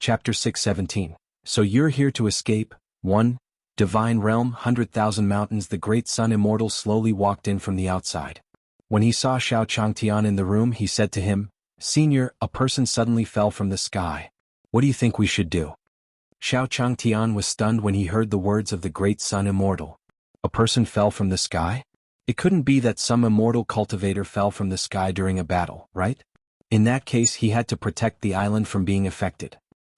Chapter 617. So you're here to escape? 1. Divine Realm, 100,000 Mountains. The great sun immortal slowly walked in from the outside. When he saw Xiao Changtian in the room, he said to him, "Senior, a person suddenly fell from the sky. What do you think we should do?" Xiao Changtian was stunned when he heard the words of the great sun immortal. A person fell from the sky? It couldn't be that some immortal cultivator fell from the sky during a battle, right? In that case, he had to protect the island from being affected.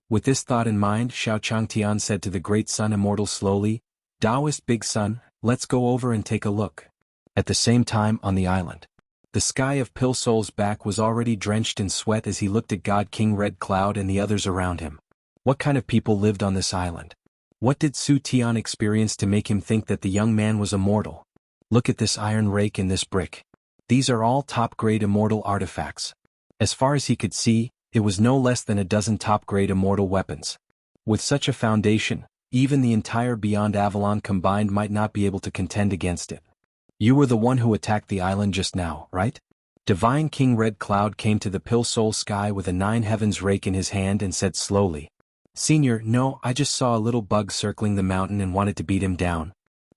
With this thought in mind, Xiao Changtian said to the great sun immortal slowly, "Taoist Big Sun, let's go over and take a look." At the same time, on the island, the sky of Pil Sol's back was already drenched in sweat as he looked at God King Red Cloud and the others around him. What kind of people lived on this island? What did Su Tian experience to make him think that the young man was immortal? Look at this iron rake and this brick. These are all top-grade immortal artifacts. As far as he could see, it was no less than a dozen top-grade immortal weapons. With such a foundation, even the entire Beyond Avalon combined might not be able to contend against it. You were the one who attacked the island just now, right? Divine King Red Cloud came to the Pil Sol sky with a 9 heavens rake in his hand and said slowly, "Senior, no, I just saw a little bug circling the mountain and wanted to beat him down.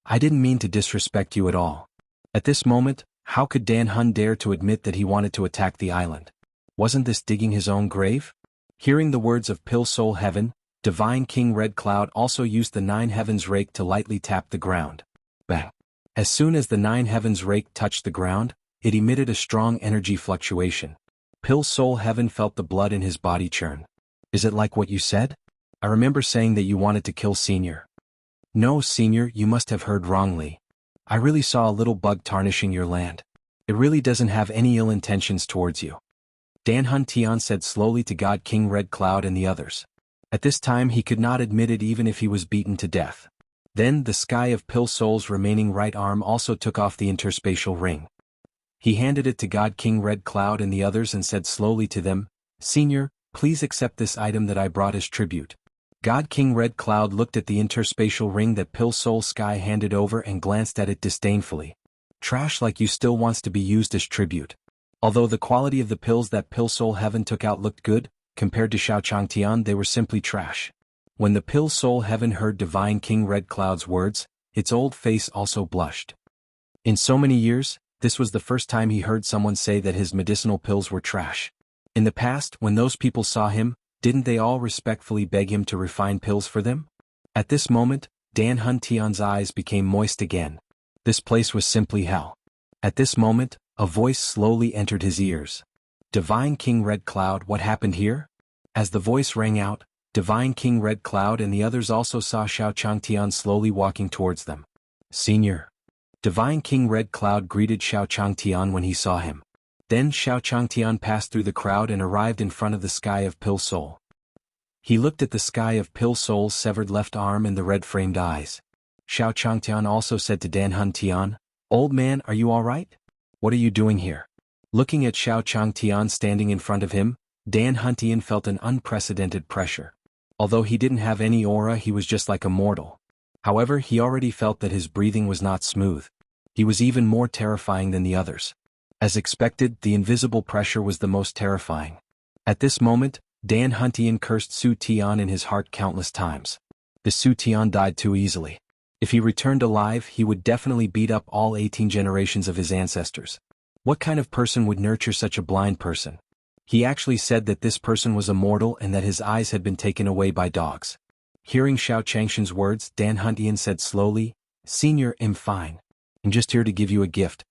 I didn't mean to disrespect you at all." At this moment, how could Dan Hun dare to admit that he wanted to attack the island? Wasn't this digging his own grave? Hearing the words of Pil Sol Heaven, Divine King Red Cloud also used the 9 heavens rake to lightly tap the ground. Bang! As soon as the 9 heavens rake touched the ground, it emitted a strong energy fluctuation. Pil Sol Heaven felt the blood in his body churn. "Is it like what you said? I remember saying that you wanted to kill Senior." "No, Senior, you must have heard wrongly. I really saw a little bug tarnishing your land. It really doesn't have any ill intentions towards you," Dan Hun Tian said slowly to God King Red Cloud and the others. At this time he could not admit it even if he was beaten to death. Then the sky of Pil Sol's remaining right arm also took off the interspatial ring. He handed it to God King Red Cloud and the others and said slowly to them, "Senior, please accept this item that I brought as tribute." God King Red Cloud looked at the interspatial ring that Pil Sol Sky handed over and glanced at it disdainfully. "Trash like you still wants to be used as tribute." Although the quality of the pills that Pil Sol Heaven took out looked good, compared to Xiao Changtian they were simply trash. When the Pil Sol Heaven heard Divine King Red Cloud's words, its old face also blushed. In so many years, this was the first time he heard someone say that his medicinal pills were trash. In the past, when those people saw him, didn't they all respectfully beg him to refine pills for them? At this moment, Dan Hun Tian's eyes became moist again. This place was simply hell. At this moment, a voice slowly entered his ears. "Divine King Red Cloud, what happened here?" As the voice rang out, Divine King Red Cloud and the others also saw Xiao Changtian slowly walking towards them. "Senior." Divine King Red Cloud greeted Xiao Changtian when he saw him. Then Xiao Changtian passed through the crowd and arrived in front of the sky of Pil Sol. He looked at the sky of Pil Sol's severed left arm and the red-framed eyes. Xiao Changtian also said to Dan Hun Tian, "Old man, are you all right? What are you doing here?" Looking at Xiao Changtian standing in front of him, Dan Hun Tian felt an unprecedented pressure. Although he didn't have any aura, he was just like a mortal. However, he already felt that his breathing was not smooth. He was even more terrifying than the others. As expected, the invisible pressure was the most terrifying. At this moment, Dan Hun Tian cursed Su Tian in his heart countless times. The Su Tian died too easily. If he returned alive, he would definitely beat up all 18 generations of his ancestors. What kind of person would nurture such a blind person? He actually said that this person was immortal and that his eyes had been taken away by dogs. Hearing Xiao Changshan's words, Dan Hun Tian said slowly, "Senior, I'm fine. I'm just here to give you a gift."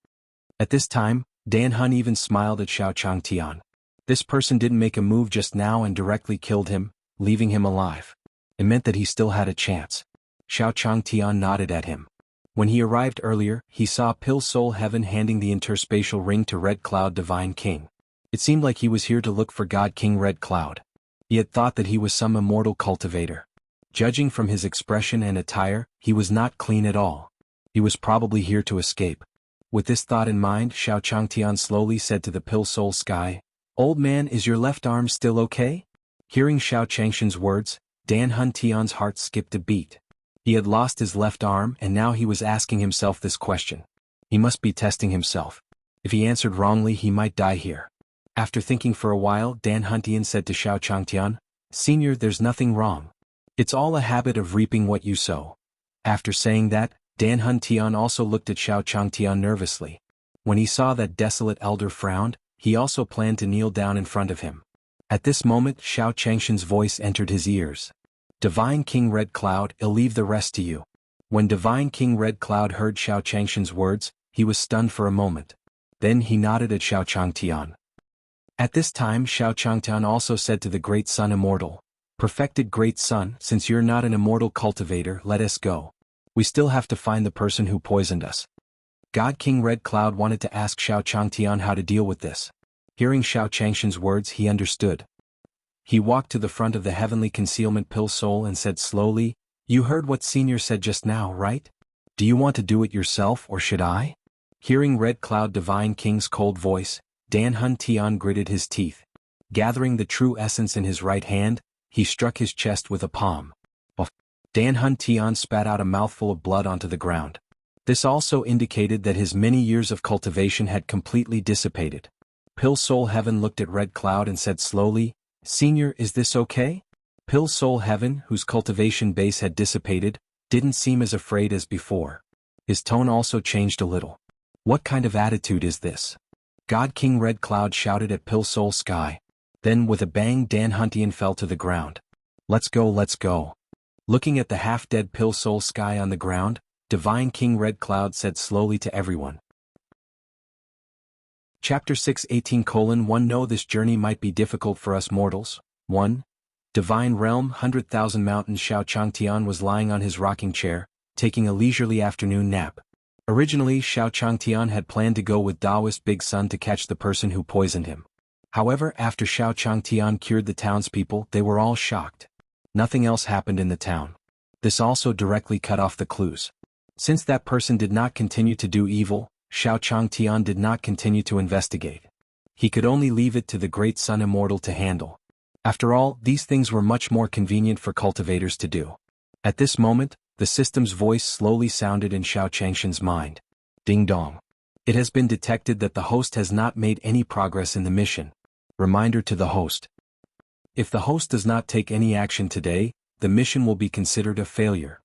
At this time, Dan Hun even smiled at Xiao Changtian. This person didn't make a move just now and directly killed him, leaving him alive. It meant that he still had a chance. Xiao Changtian nodded at him. When he arrived earlier, he saw Pil Sol Heaven handing the interspatial ring to Red Cloud Divine King. It seemed like he was here to look for God King Red Cloud. He had thought that he was some immortal cultivator. Judging from his expression and attire, he was not clean at all. He was probably here to escape. With this thought in mind, Xiao Changtian slowly said to the Pil Sol Sky, "Old man, is your left arm still okay?" Hearing Xiao Changshan's words, Dan Hun Tian's heart skipped a beat. He had lost his left arm and now he was asking himself this question. He must be testing himself. If he answered wrongly, he might die here. After thinking for a while, Dan Hun Tian said to Xiao Changtian, Senior, there's nothing wrong. It's all a habit of reaping what you sow. After saying that, Dan Hun Tian also looked at Xiao Changtian nervously. When he saw that desolate elder frowned, he also planned to kneel down in front of him. At this moment Xiao Changshan's voice entered his ears. Divine King Red Cloud, I'll leave the rest to you. When Divine King Red Cloud heard Xiao Changshan's words, he was stunned for a moment. Then he nodded at Xiao Changtian. At this time Xiao Changtian also said to the Great Sun Immortal, Perfected Great Sun, since you're not an immortal cultivator, let us go. We still have to find the person who poisoned us. God King Red Cloud wanted to ask Xiao Changtian how to deal with this. Hearing Xiao Changshan's words, he understood. He walked to the front of the heavenly concealment pill soul and said slowly, You heard what Senior said just now, right? Do you want to do it yourself or should I? Hearing Red Cloud Divine King's cold voice, Dan Hun Tian gritted his teeth. Gathering the true essence in his right hand, he struck his chest with a palm. Dan Hun Tian spat out a mouthful of blood onto the ground. This also indicated that his many years of cultivation had completely dissipated. Pill Soul Heaven looked at Red Cloud and said slowly, Senior, is this okay? Pill Soul Heaven, whose cultivation base had dissipated, didn't seem as afraid as before. His tone also changed a little. What kind of attitude is this? God King Red Cloud shouted at Pill Soul Sky. Then with a bang Dan Hun Tian fell to the ground. Let's go, let's go. Looking at the half-dead Pill Soul Sky on the ground, Divine King Red Cloud said slowly to everyone. Chapter 6:18:1 Know this journey might be difficult for us mortals. 1. Divine Realm 100,000 Mountains Xiao Changtian was lying on his rocking chair, taking a leisurely afternoon nap. Originally Xiao Changtian had planned to go with Taoist Big Sun to catch the person who poisoned him. However, after Xiao Changtian cured the townspeople, they were all shocked. Nothing else happened in the town. This also directly cut off the clues. Since that person did not continue to do evil, Xiao Changtian did not continue to investigate. He could only leave it to the Great Sun Immortal to handle. After all, these things were much more convenient for cultivators to do. At this moment, the system's voice slowly sounded in Xiao Changshan's mind. Ding dong. It has been detected that the host has not made any progress in the mission. Reminder to the host. If the host does not take any action today, the mission will be considered a failure.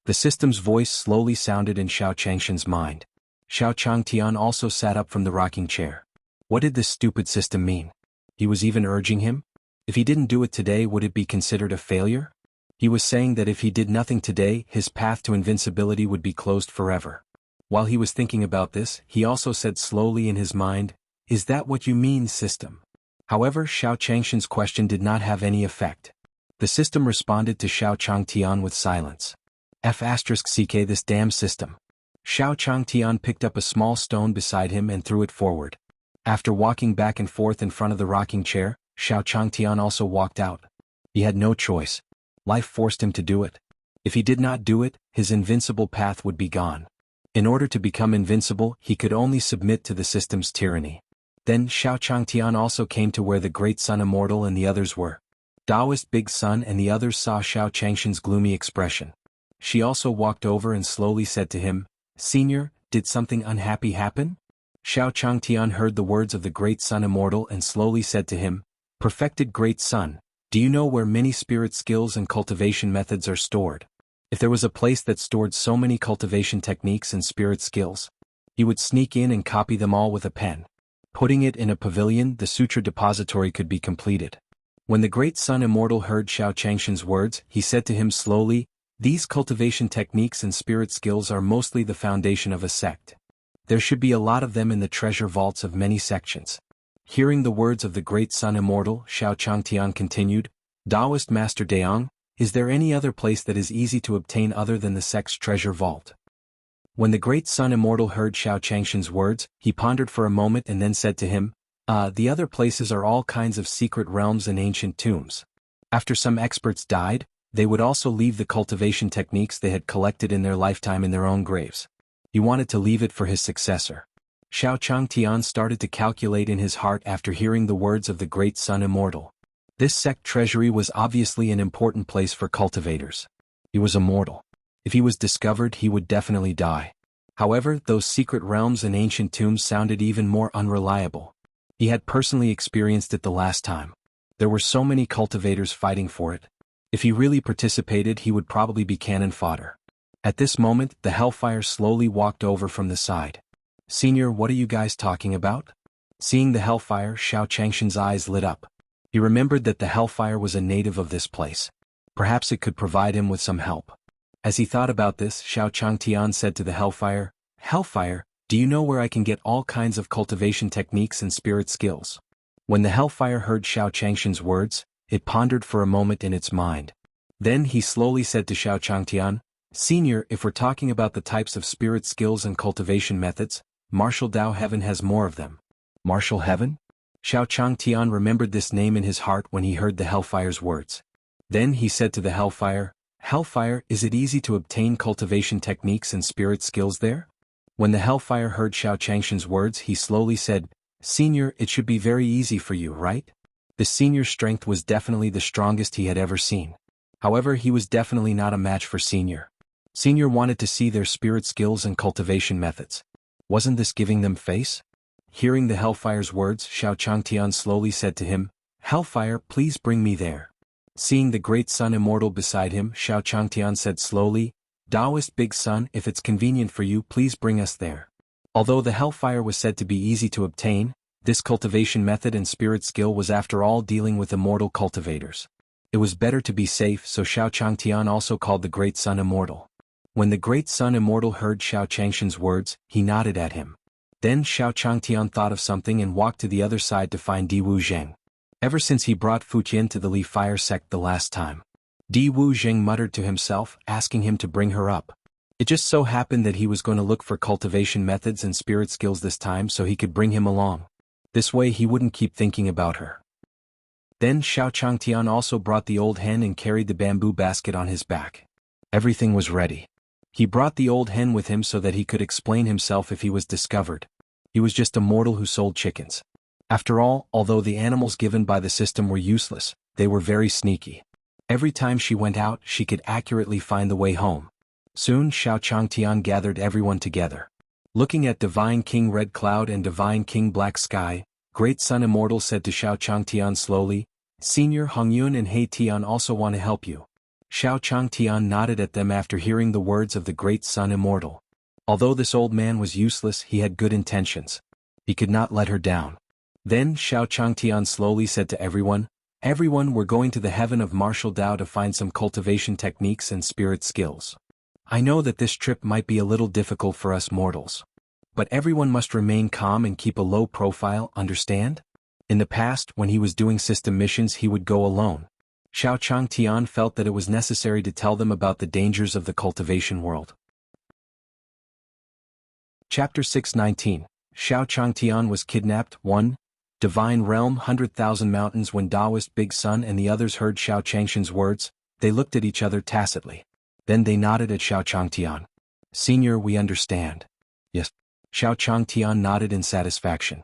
The system's voice slowly sounded in Xiao Changshan's mind. Xiao Changtian also sat up from the rocking chair. What did this stupid system mean? He was even urging him? If he didn't do it today, would it be considered a failure? He was saying that if he did nothing today, his path to invincibility would be closed forever. While he was thinking about this, he also said slowly in his mind, Is that what you mean, system? However, Xiao Changshan's question did not have any effect. The system responded to Xiao Changtian with silence. F***ck this damn system. Xiao Changtian picked up a small stone beside him and threw it forward. After walking back and forth in front of the rocking chair, Xiao Changtian also walked out. He had no choice. Life forced him to do it. If he did not do it, his invincible path would be gone. In order to become invincible, he could only submit to the system's tyranny. Then Xiao Changtian also came to where the Great Sun Immortal and the others were. Taoist Big Sun and the others saw Xiao Changshan's gloomy expression. She also walked over and slowly said to him, Senior, did something unhappy happen? Xiao Changtian heard the words of the Great Sun Immortal and slowly said to him, Perfected Great Sun, do you know where many spirit skills and cultivation methods are stored? If there was a place that stored so many cultivation techniques and spirit skills, he would sneak in and copy them all with a pen. Putting it in a pavilion, the sutra depository could be completed. When the Great Sun Immortal heard Xiao Changshan's words, he said to him slowly, These cultivation techniques and spirit skills are mostly the foundation of a sect. There should be a lot of them in the treasure vaults of many sections. Hearing the words of the Great Sun Immortal, Xiao Changtian continued, Taoist Master Deong, is there any other place that is easy to obtain other than the sect's treasure vault? When the Great Sun Immortal heard Xiao Changshan's words, he pondered for a moment and then said to him, the other places are all kinds of secret realms and ancient tombs. After some experts died, they would also leave the cultivation techniques they had collected in their lifetime in their own graves. He wanted to leave it for his successor. Xiao Changtian started to calculate in his heart after hearing the words of the Great Sun Immortal. This sect treasury was obviously an important place for cultivators. He was immortal. If he was discovered, he would definitely die. However, those secret realms and ancient tombs sounded even more unreliable. He had personally experienced it the last time. There were so many cultivators fighting for it. If he really participated, he would probably be cannon fodder. At this moment, the Hellfire slowly walked over from the side. "Senior, what are you guys talking about?" Seeing the Hellfire, Xiao Changshan's eyes lit up. He remembered that the Hellfire was a native of this place. Perhaps it could provide him with some help. As he thought about this, Xiao Changtian said to the Hellfire, "Hellfire, do you know where I can get all kinds of cultivation techniques and spirit skills?" When the Hellfire heard Xiao Changshan's words, it pondered for a moment in its mind. Then he slowly said to Xiao Changtian, "Senior, if we're talking about the types of spirit skills and cultivation methods, Martial Dao Heaven has more of them." Martial Heaven? Xiao Changtian remembered this name in his heart when he heard the Hellfire's words. Then he said to the Hellfire, "Hellfire, is it easy to obtain cultivation techniques and spirit skills there?" When the Hellfire heard Xiao Changshan's words, he slowly said, "Senior, it should be very easy for you, right?" The senior's strength was definitely the strongest he had ever seen. However, he was definitely not a match for Senior. Senior wanted to see their spirit skills and cultivation methods. Wasn't this giving them face? Hearing the Hellfire's words, Xiao Changtian slowly said to him, "Hellfire, please bring me there." Seeing the great sun immortal beside him, Xiao Changtian said slowly, "Taoist Big Sun, if it's convenient for you, please bring us there." Although the Hellfire was said to be easy to obtain, this cultivation method and spirit skill was after all dealing with immortal cultivators. It was better to be safe, so Xiao Changtian also called the great sun immortal. When the great sun immortal heard Xiao Changshan's words, he nodded at him. Then Xiao Changtian thought of something and walked to the other side to find Di Wu Zheng. Ever since he brought Fu Qian to the Li Fire sect the last time, Di Wu Zheng muttered to himself, asking him to bring her up. It just so happened that he was going to look for cultivation methods and spirit skills this time so he could bring him along. This way he wouldn't keep thinking about her. Then Xiao Changtian also brought the old hen and carried the bamboo basket on his back. Everything was ready. He brought the old hen with him so that he could explain himself if he was discovered. He was just a mortal who sold chickens. After all, although the animals given by the system were useless, they were very sneaky. Every time she went out, she could accurately find the way home. Soon Xiao Changtian gathered everyone together. Looking at Divine King Red Cloud and Divine King Black Sky, Great Sun Immortal said to Xiao Changtian slowly, "Senior Hongyun and He Tian also want to help you." Xiao Changtian nodded at them after hearing the words of the Great Sun Immortal. Although this old man was useless, he had good intentions. He could not let her down. Then Xiao Changtian slowly said to everyone, "Everyone, we're going to the heaven of martial Dao to find some cultivation techniques and spirit skills. I know that this trip might be a little difficult for us mortals. But everyone must remain calm and keep a low profile, understand?" In the past, when he was doing system missions, he would go alone. Xiao Changtian felt that it was necessary to tell them about the dangers of the cultivation world. Chapter 619. Xiao Changtian was kidnapped. 1. Divine Realm 100,000 Mountains. When Taoist Big Sun and the others heard Xiao Changshan's words, they looked at each other tacitly. Then they nodded at Xiao Changtian. "Senior, we understand." "Yes." Xiao Changtian nodded in satisfaction.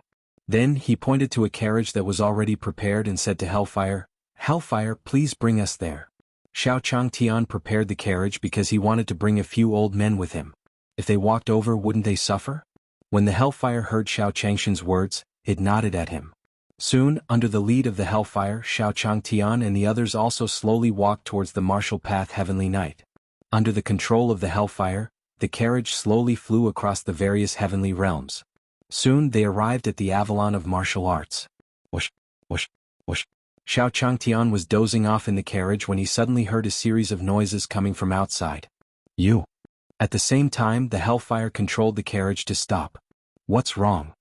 Then he pointed to a carriage that was already prepared and said to Hellfire, "Hellfire, please bring us there." Xiao Changtian prepared the carriage because he wanted to bring a few old men with him. If they walked over, wouldn't they suffer? When the Hellfire heard Xiao Changshan's words, it nodded at him. Soon, under the lead of the Hellfire, Xiao Changtian and the others also slowly walked towards the martial path Heavenly Night. Under the control of the Hellfire, the carriage slowly flew across the various heavenly realms. Soon they arrived at the Avalon of Martial Arts. Whoosh, whoosh, whoosh. Xiao Changtian was dozing off in the carriage when he suddenly heard a series of noises coming from outside. "You!" At the same time, the Hellfire controlled the carriage to stop. "What's wrong?"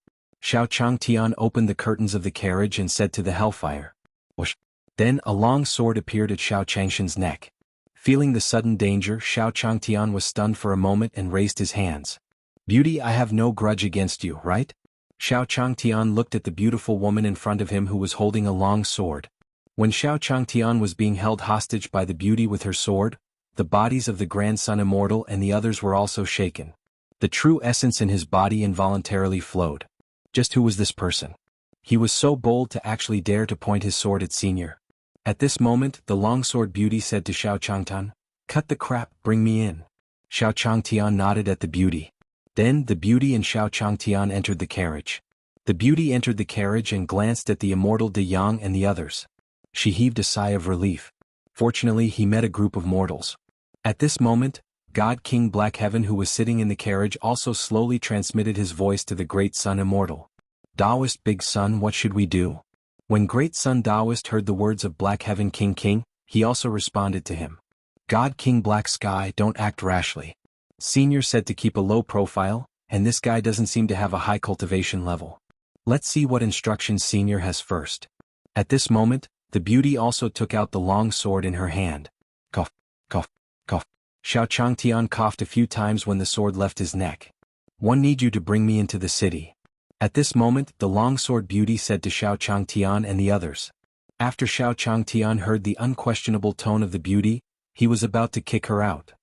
Xiao Changtian opened the curtains of the carriage and said to the Hellfire. Whoosh. Then a long sword appeared at Xiao Changshan's neck. Feeling the sudden danger, Xiao Changtian was stunned for a moment and raised his hands. "Beauty, I have no grudge against you, right?" Xiao Changtian looked at the beautiful woman in front of him who was holding a long sword. When Xiao Changtian was being held hostage by the beauty with her sword, the bodies of the Grand Sun Immortal and the others were also shaken. The true essence in his body involuntarily flowed. Just who was this person? He was so bold to actually dare to point his sword at Senior. At this moment, the longsword beauty said to Xiao Changtian, "Cut the crap, bring me in." Xiao Changtian nodded at the beauty. Then the beauty and Xiao Changtian entered the carriage. The beauty entered the carriage and glanced at the immortal De Yang and the others. She heaved a sigh of relief. Fortunately, he met a group of mortals. At this moment, God King Black Heaven, who was sitting in the carriage, also slowly transmitted his voice to the Great Sun Immortal. Taoist Big Sun, what should we do? When Great Sun Taoist heard the words of Black Heaven King, he also responded to him. God King Black Sky, don't act rashly. Senior said to keep a low profile, and this guy doesn't seem to have a high cultivation level. Let's see what instructions Senior has first. At this moment, the beauty also took out the long sword in her hand. Cough, cough, cough. Xiao Changtian coughed a few times when the sword left his neck. One need you to bring me into the city. At this moment, the longsword beauty said to Xiao Changtian and the others. After Xiao Changtian heard the unquestionable tone of the beauty, he was about to kick her out.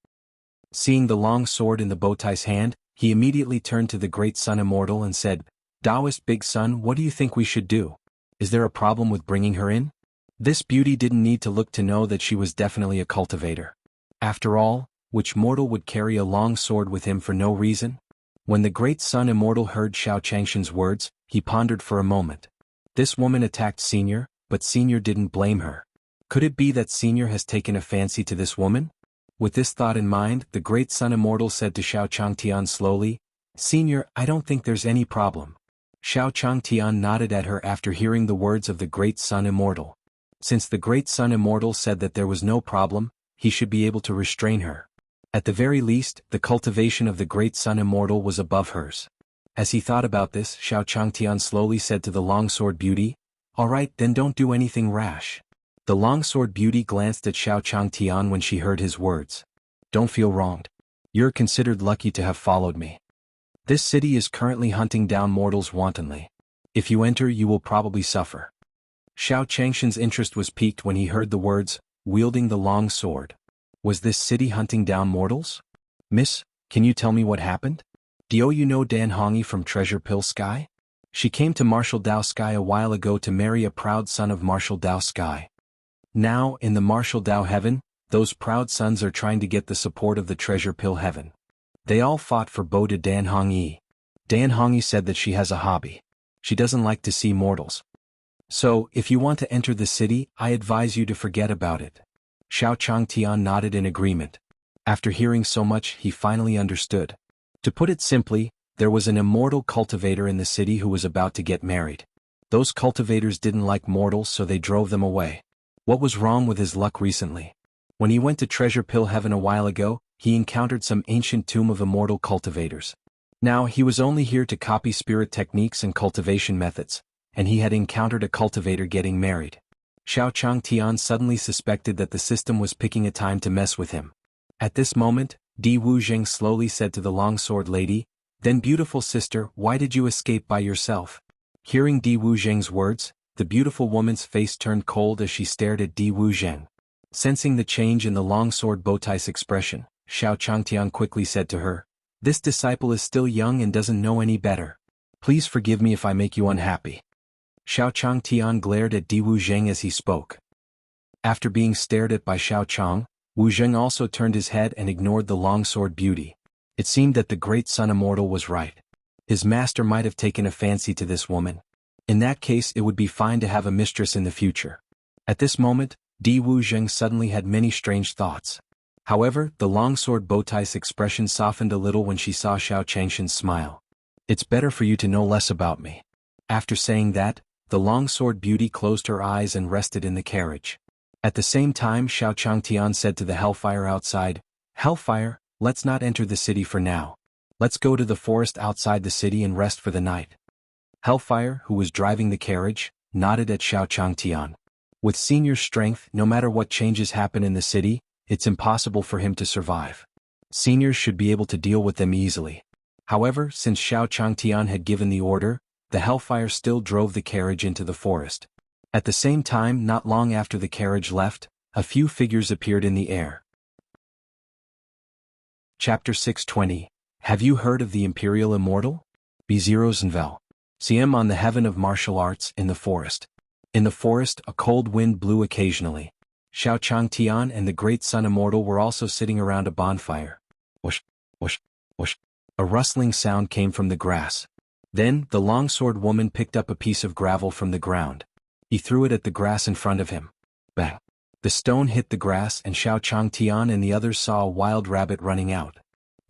Seeing the long sword in the bowtie's hand, he immediately turned to the Great Sun Immortal and said, Taoist Big Sun, what do you think we should do? Is there a problem with bringing her in? This beauty didn't need to look to know that she was definitely a cultivator. After all, which mortal would carry a long sword with him for no reason? When the Great Sun Immortal heard Xiao Changshan's words, he pondered for a moment. This woman attacked Senior, but Senior didn't blame her. Could it be that Senior has taken a fancy to this woman? With this thought in mind, the Great Sun Immortal said to Xiao Changtian slowly, Senior, I don't think there's any problem. Xiao Changtian nodded at her after hearing the words of the Great Sun Immortal. Since the Great Sun Immortal said that there was no problem, he should be able to restrain her. At the very least, the cultivation of the Great Sun Immortal was above hers. As he thought about this, Xiao Changtian slowly said to the longsword beauty, All right, then don't do anything rash. The longsword beauty glanced at Xiao Changtian when she heard his words. Don't feel wronged. You're considered lucky to have followed me. This city is currently hunting down mortals wantonly. If you enter, you will probably suffer. Xiao Changshan's interest was piqued when he heard the words, wielding the long sword. Was this city hunting down mortals? Miss, can you tell me what happened? Do you know Dan Hongi from Treasure Pill Sky? She came to Marshal Dao Sky a while ago to marry a proud son of Marshal Dao Sky. Now, in the Marshal Dao Heaven, those proud sons are trying to get the support of the Treasure Pill Heaven. They all fought for Boda Dan Hongi. Dan Hongi said that she has a hobby. She doesn't like to see mortals. So, if you want to enter the city, I advise you to forget about it. Xiao Changtian nodded in agreement. After hearing so much, he finally understood. To put it simply, there was an immortal cultivator in the city who was about to get married. Those cultivators didn't like mortals, so they drove them away. What was wrong with his luck recently? When he went to Treasure Pill Heaven a while ago, he encountered some ancient tomb of immortal cultivators. Now, he was only here to copy spirit techniques and cultivation methods, and he had encountered a cultivator getting married. Xiao Changtian suddenly suspected that the system was picking a time to mess with him. At this moment, Di Wuzheng slowly said to the longsword lady, Then beautiful sister, why did you escape by yourself? Hearing Di Wuzheng's words, the beautiful woman's face turned cold as she stared at Di Wuzheng. Sensing the change in the longsword bowtie's expression, Xiao Changtian quickly said to her, This disciple is still young and doesn't know any better. Please forgive me if I make you unhappy. Xiao Changtian glared at Di Wuzheng as he spoke. After being stared at by Xiao Chang, Wuzheng also turned his head and ignored the longsword beauty. It seemed that the Great Sun Immortal was right. His master might have taken a fancy to this woman. In that case, it would be fine to have a mistress in the future. At this moment, Di Wuzheng suddenly had many strange thoughts. However, the longsword bowtie's expression softened a little when she saw Xiao Changshan's smile. It's better for you to know less about me. After saying that, the longsword beauty closed her eyes and rested in the carriage. At the same time, Xiao Changtian said to the Hellfire outside, Hellfire, let's not enter the city for now. Let's go to the forest outside the city and rest for the night. Hellfire, who was driving the carriage, nodded at Xiao Changtian. With Senior's strength, no matter what changes happen in the city, it's impossible for him to survive. Seniors should be able to deal with them easily. However, since Xiao Changtian had given the order, the Hellfire still drove the carriage into the forest. At the same time, not long after the carriage left, a few figures appeared in the air. Chapter 620. Have you heard of the Imperial Immortal? B0 See him on the heaven of martial arts in the forest. In the forest, a cold wind blew occasionally. Xiao Changtian and the Great Sun Immortal were also sitting around a bonfire. Whoosh, whoosh, whoosh. A rustling sound came from the grass. Then, the longsword woman picked up a piece of gravel from the ground. He threw it at the grass in front of him. Bang! The stone hit the grass and Xiao Changtian and the others saw a wild rabbit running out.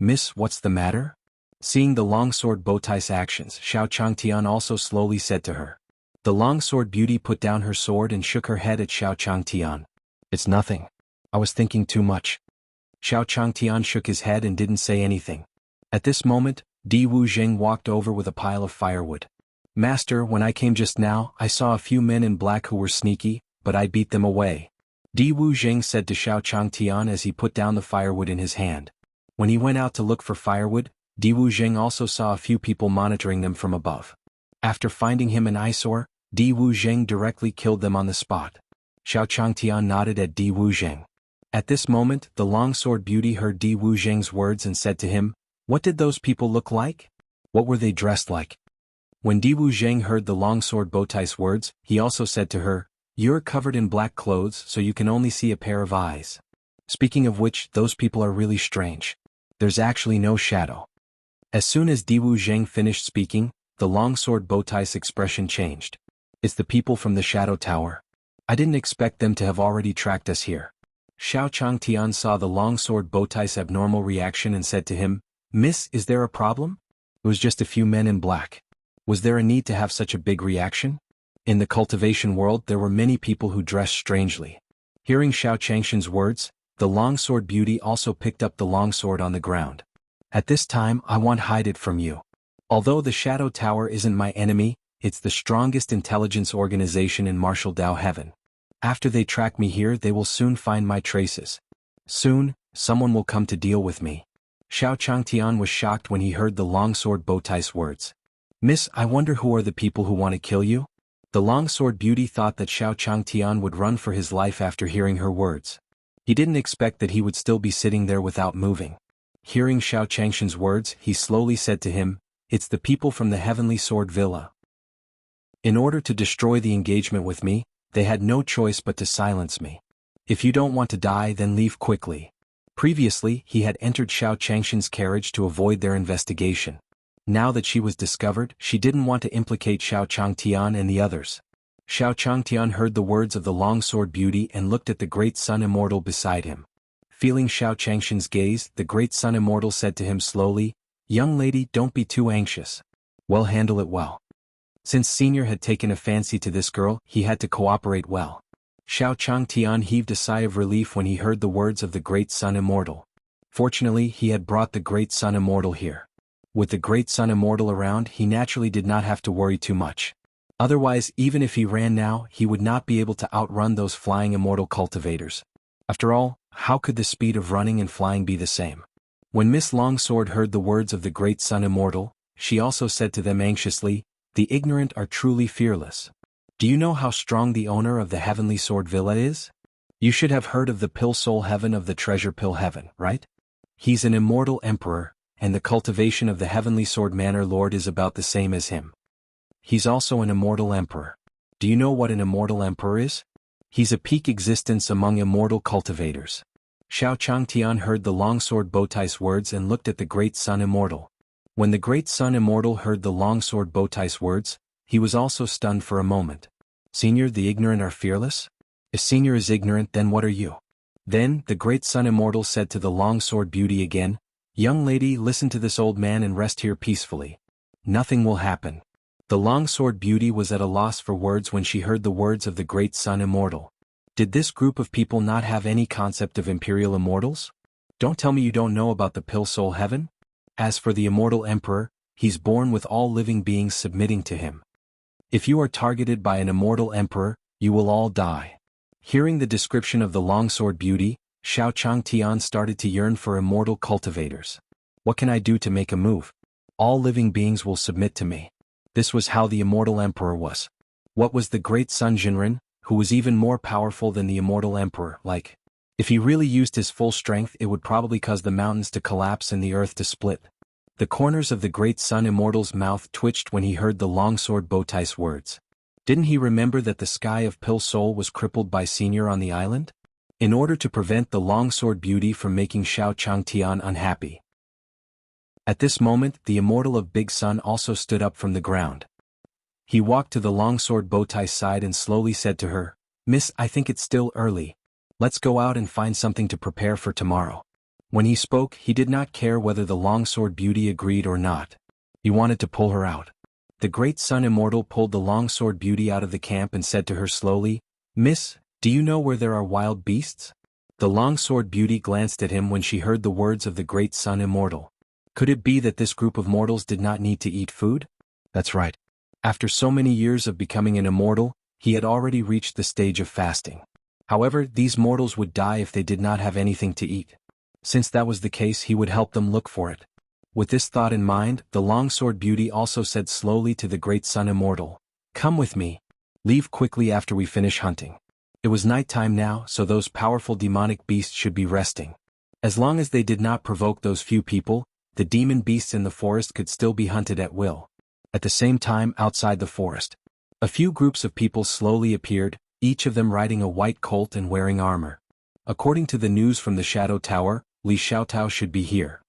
Miss, what's the matter? Seeing the longsword Bowtie's actions, Xiao Changtian also slowly said to her. The longsword beauty put down her sword and shook her head at Xiao Changtian. It's nothing. I was thinking too much. Xiao Changtian shook his head and didn't say anything. At this moment, Di Wuzheng walked over with a pile of firewood. Master, when I came just now, I saw a few men in black who were sneaky, but I beat them away. Di Wuzheng said to Xiao Changtian as he put down the firewood in his hand. When he went out to look for firewood, Di Wuzheng also saw a few people monitoring them from above. After finding him an eyesore, Di Wuzheng directly killed them on the spot. Xiao Changtian nodded at Di Wuzheng. At this moment, the longsword beauty heard Di Wuzheng's words and said to him, What did those people look like? What were they dressed like? When Di Wuzheng heard the longsword Bowtie's words, he also said to her, You're covered in black clothes so you can only see a pair of eyes. Speaking of which, those people are really strange. There's actually no shadow. As soon as Di Wuzheng finished speaking, the longsword Bowtie's expression changed. It's the people from the Shadow Tower. I didn't expect them to have already tracked us here. Xiao Changtian saw the longsword Bowtie's abnormal reaction and said to him, Miss, is there a problem? It was just a few men in black. Was there a need to have such a big reaction? In the cultivation world there were many people who dressed strangely. Hearing Xiao Changshan's words, the longsword beauty also picked up the longsword on the ground. At this time I won't hide it from you. Although the Shadow Tower isn't my enemy, it's the strongest intelligence organization in Martial Dao Heaven. After they track me here they will soon find my traces. Soon, someone will come to deal with me. Xiao Changtian was shocked when he heard the longsword Bowtie's words. Miss, I wonder who are the people who want to kill you? The longsword beauty thought that Xiao Changtian would run for his life after hearing her words. He didn't expect that he would still be sitting there without moving. Hearing Xiao Changshan's words, he slowly said to him, It's the people from the Heavenly Sword Villa. In order to destroy the engagement with me, they had no choice but to silence me. If you don't want to die, then leave quickly. Previously, he had entered Xiao Changshan's carriage to avoid their investigation. Now that she was discovered, she didn't want to implicate Xiao Changtian and the others. Xiao Changtian heard the words of the longsword beauty and looked at the great sun immortal beside him. Feeling Xiao Changshan's gaze, the great sun immortal said to him slowly, Young lady, don't be too anxious. Well, handle it well. Since Senior had taken a fancy to this girl, he had to cooperate well. Xiao Changtian heaved a sigh of relief when he heard the words of the great sun immortal. Fortunately, he had brought the great sun immortal here. With the great sun immortal around, he naturally did not have to worry too much. Otherwise, even if he ran now, he would not be able to outrun those flying immortal cultivators. After all, how could the speed of running and flying be the same? When Miss Longsword heard the words of the great sun immortal, she also said to them anxiously, The ignorant are truly fearless. Do you know how strong the owner of the Heavenly Sword Villa is? You should have heard of the Pill Soul Heaven of the Treasure Pill Heaven, right? He's an immortal emperor, and the cultivation of the Heavenly Sword Manor Lord is about the same as him. He's also an immortal emperor. Do you know what an immortal emperor is? He's a peak existence among immortal cultivators. Xiao Changtian heard the longsword Bowtie's words and looked at the great sun immortal. When the great sun immortal heard the longsword Bowtie's words, he was also stunned for a moment. Senior, the ignorant are fearless? If Senior is ignorant, then what are you? Then, the great sun immortal said to the longsword beauty again, Young lady, listen to this old man and rest here peacefully. Nothing will happen. The longsword beauty was at a loss for words when she heard the words of the great sun immortal. Did this group of people not have any concept of imperial immortals? Don't tell me you don't know about the Pill Soul Heaven? As for the immortal emperor, he's born with all living beings submitting to him. If you are targeted by an immortal emperor, you will all die. Hearing the description of the longsword beauty, Xiao Changtian started to yearn for immortal cultivators. What can I do to make a move? All living beings will submit to me. This was how the immortal emperor was. What was the great Sun Jinren, who was even more powerful than the immortal emperor, like? If he really used his full strength, it would probably cause the mountains to collapse and the earth to split. The corners of the great sun immortal's mouth twitched when he heard the longsword Bowtie's words. Didn't he remember that the sky of Pill Soul was crippled by Senior on the island? In order to prevent the longsword beauty from making Xiao Changtian unhappy. At this moment, the immortal of Big Sun also stood up from the ground. He walked to the longsword Bowtie's side and slowly said to her, "Miss, I think it's still early. Let's go out and find something to prepare for tomorrow." When he spoke, he did not care whether the longsword beauty agreed or not. He wanted to pull her out. The great sun immortal pulled the longsword beauty out of the camp and said to her slowly, "Miss, do you know where there are wild beasts?" The longsword beauty glanced at him when she heard the words of the great sun immortal. Could it be that this group of mortals did not need to eat food? That's right. After so many years of becoming an immortal, he had already reached the stage of fasting. However, these mortals would die if they did not have anything to eat. Since that was the case, he would help them look for it. With this thought in mind, the longsword beauty also said slowly to the great sun immortal, "Come with me. Leave quickly after we finish hunting." It was nighttime now, so those powerful demonic beasts should be resting. As long as they did not provoke those few people, the demon beasts in the forest could still be hunted at will. At the same time, outside the forest, a few groups of people slowly appeared, each of them riding a white colt and wearing armor. According to the news from the Shadow Tower, Li Xiaotao should be here.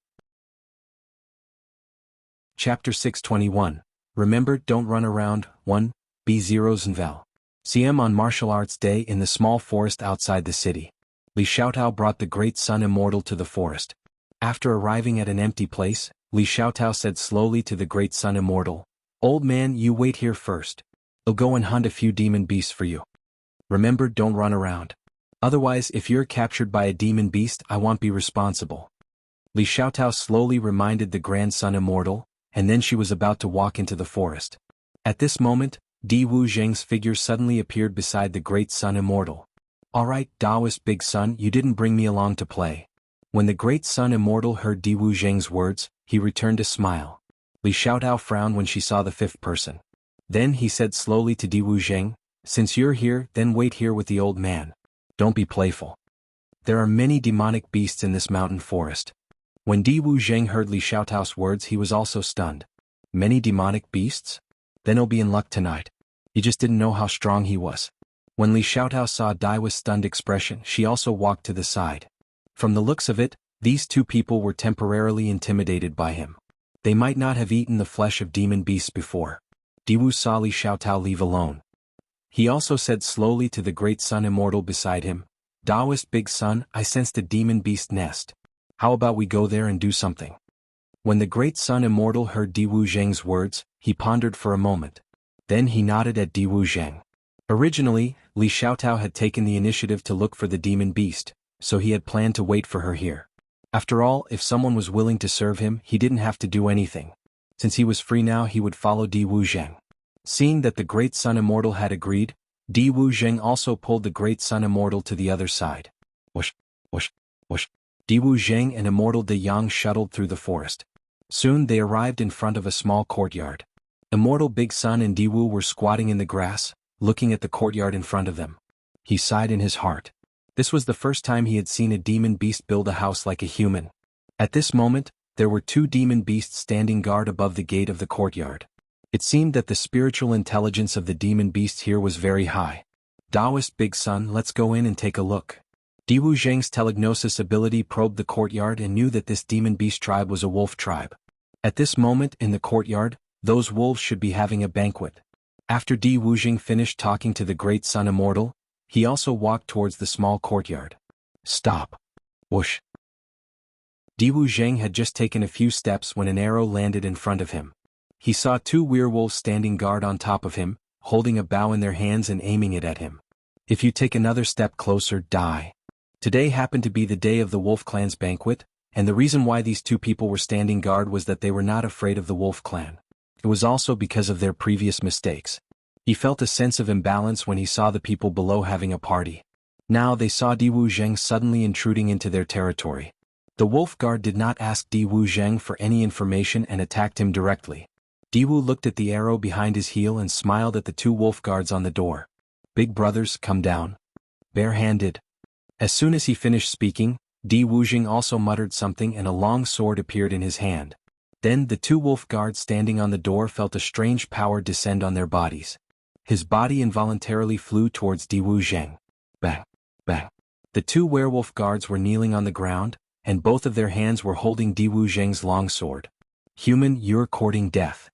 Chapter 621. Remember, don't run around. 1. B0 Zenvel. CM on Martial Arts Day in the small forest outside the city. Li Xiaotao brought the great sun immortal to the forest. After arriving at an empty place, Li Xiaotao said slowly to the great sun immortal, "Old man, you wait here first. I'll go and hunt a few demon beasts for you. Remember, don't run around. Otherwise, if you're captured by a demon beast, I won't be responsible." Li Xiaotao slowly reminded the grand sun immortal, and then she was about to walk into the forest. At this moment, Di Wu Zheng's figure suddenly appeared beside the great sun immortal. "All right, Taoist big sun, you didn't bring me along to play." When the great sun immortal heard Di Wu Zheng's words, he returned a smile. Li Xiaotao frowned when she saw the fifth person. Then he said slowly to Di Wu Zheng, "Since you're here, then wait here with the old man. Don't be playful. There are many demonic beasts in this mountain forest." When Di Wu Zheng heard Li Xiaotao's words, he was also stunned. Many demonic beasts? Then he'll be in luck tonight. He just didn't know how strong he was. When Li Xiaotao saw Daiwa's stunned expression, she also walked to the side. From the looks of it, these two people were temporarily intimidated by him. They might not have eaten the flesh of demon beasts before. Di Wu saw Li Xiaotao leave alone. He also said slowly to the great sun immortal beside him, "Taoist big sun, I sensed a demon beast nest. How about we go there and do something?" When the great sun immortal heard Di Wu Zheng's words, he pondered for a moment. Then he nodded at Di Wu Zheng. Originally, Li Xiaotao had taken the initiative to look for the demon beast, so he had planned to wait for her here. After all, if someone was willing to serve him, he didn't have to do anything. Since he was free now, he would follow Di Wu Zheng. Seeing that the great sun immortal had agreed, Di Wu Zheng also pulled the great sun immortal to the other side. Whoosh, whoosh, whoosh. Di Wu Zheng and Immortal De Yang shuttled through the forest. Soon they arrived in front of a small courtyard. Immortal Big Sun and Di Wu were squatting in the grass, looking at the courtyard in front of them. He sighed in his heart. This was the first time he had seen a demon beast build a house like a human. At this moment, there were two demon beasts standing guard above the gate of the courtyard. It seemed that the spiritual intelligence of the demon beast here was very high. "Taoist Big Sun, let's go in and take a look." Di Wu Zheng's telegnosis ability probed the courtyard and knew that this demon beast tribe was a wolf tribe. At this moment in the courtyard, those wolves should be having a banquet. After Di Wu Zheng finished talking to the great sun immortal, he also walked towards the small courtyard. Stop. Whoosh. Di Wu Zheng had just taken a few steps when an arrow landed in front of him. He saw two werewolves standing guard on top of him, holding a bow in their hands and aiming it at him. "If you take another step closer, die." Today happened to be the day of the Wolf Clan's banquet, and the reason why these two people were standing guard was that they were not afraid of the Wolf Clan. It was also because of their previous mistakes. He felt a sense of imbalance when he saw the people below having a party. Now they saw Di Wu Zheng suddenly intruding into their territory. The Wolf Guard did not ask Di Wu Zheng for any information and attacked him directly. Di Wu looked at the arrow behind his heel and smiled at the two wolf guards on the door. "Big brothers, come down. Bare-handed." As soon as he finished speaking, Di Wu Zheng also muttered something and a long sword appeared in his hand. Then the two wolf guards standing on the door felt a strange power descend on their bodies. His body involuntarily flew towards Di Wu Zheng. Bang, bang. The two werewolf guards were kneeling on the ground, and both of their hands were holding Di Wu Zheng's long sword. "Human, you're courting death."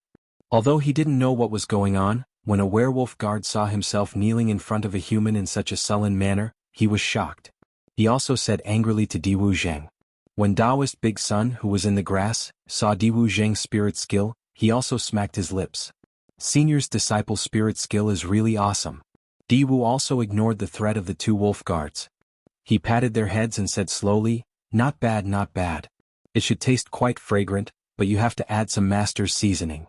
Although he didn't know what was going on, When a werewolf guard saw himself kneeling in front of a human in such a sullen manner, he was shocked. He also said angrily to Diwu Zheng. When Taoist Big Sun, who was in the grass, saw Diwu Zheng's spirit skill, he also smacked his lips. Senior's disciple spirit skill is really awesome. Diwu also ignored the threat of the two wolf guards. He patted their heads and said slowly, "Not bad, not bad. It should taste quite fragrant, but you have to add some master's seasoning."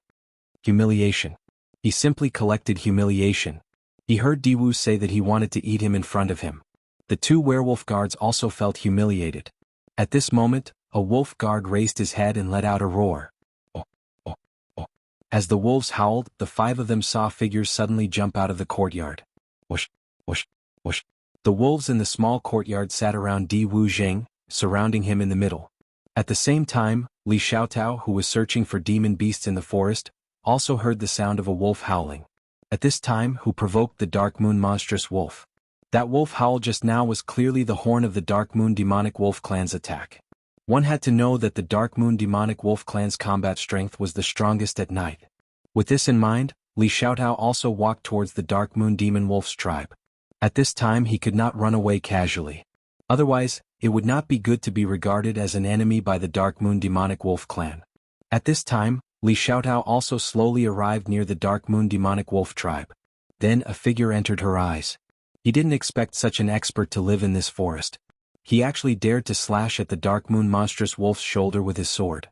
Humiliation. He simply collected humiliation. He heard Diwu say that he wanted to eat him in front of him. The two werewolf guards also felt humiliated. At this moment, a wolf guard raised his head and let out a roar. Oh, oh, oh. As the wolves howled, the five of them saw figures suddenly jump out of the courtyard. Whoosh, whoosh, whoosh. The wolves in the small courtyard sat around Diwu Zheng, surrounding him in the middle. At the same time, Li Xiaotao, who was searching for demon beasts in the forest, also heard the sound of a wolf howling. At this time, who provoked the Dark Moon monstrous wolf? That wolf howl just now was clearly the horn of the Dark Moon demonic wolf clan's attack. One had to know that the Dark Moon demonic wolf clan's combat strength was the strongest at night. With this in mind, Li Xiaotao also walked towards the Dark Moon demon wolf's tribe. At this time he could not run away casually. Otherwise, it would not be good to be regarded as an enemy by the Dark Moon demonic wolf clan. At this time, Li Xiaotao also slowly arrived near the Dark Moon demonic wolf tribe. Then a figure entered her eyes. He didn't expect such an expert to live in this forest. He actually dared to slash at the Dark Moon monstrous wolf's shoulder with his sword.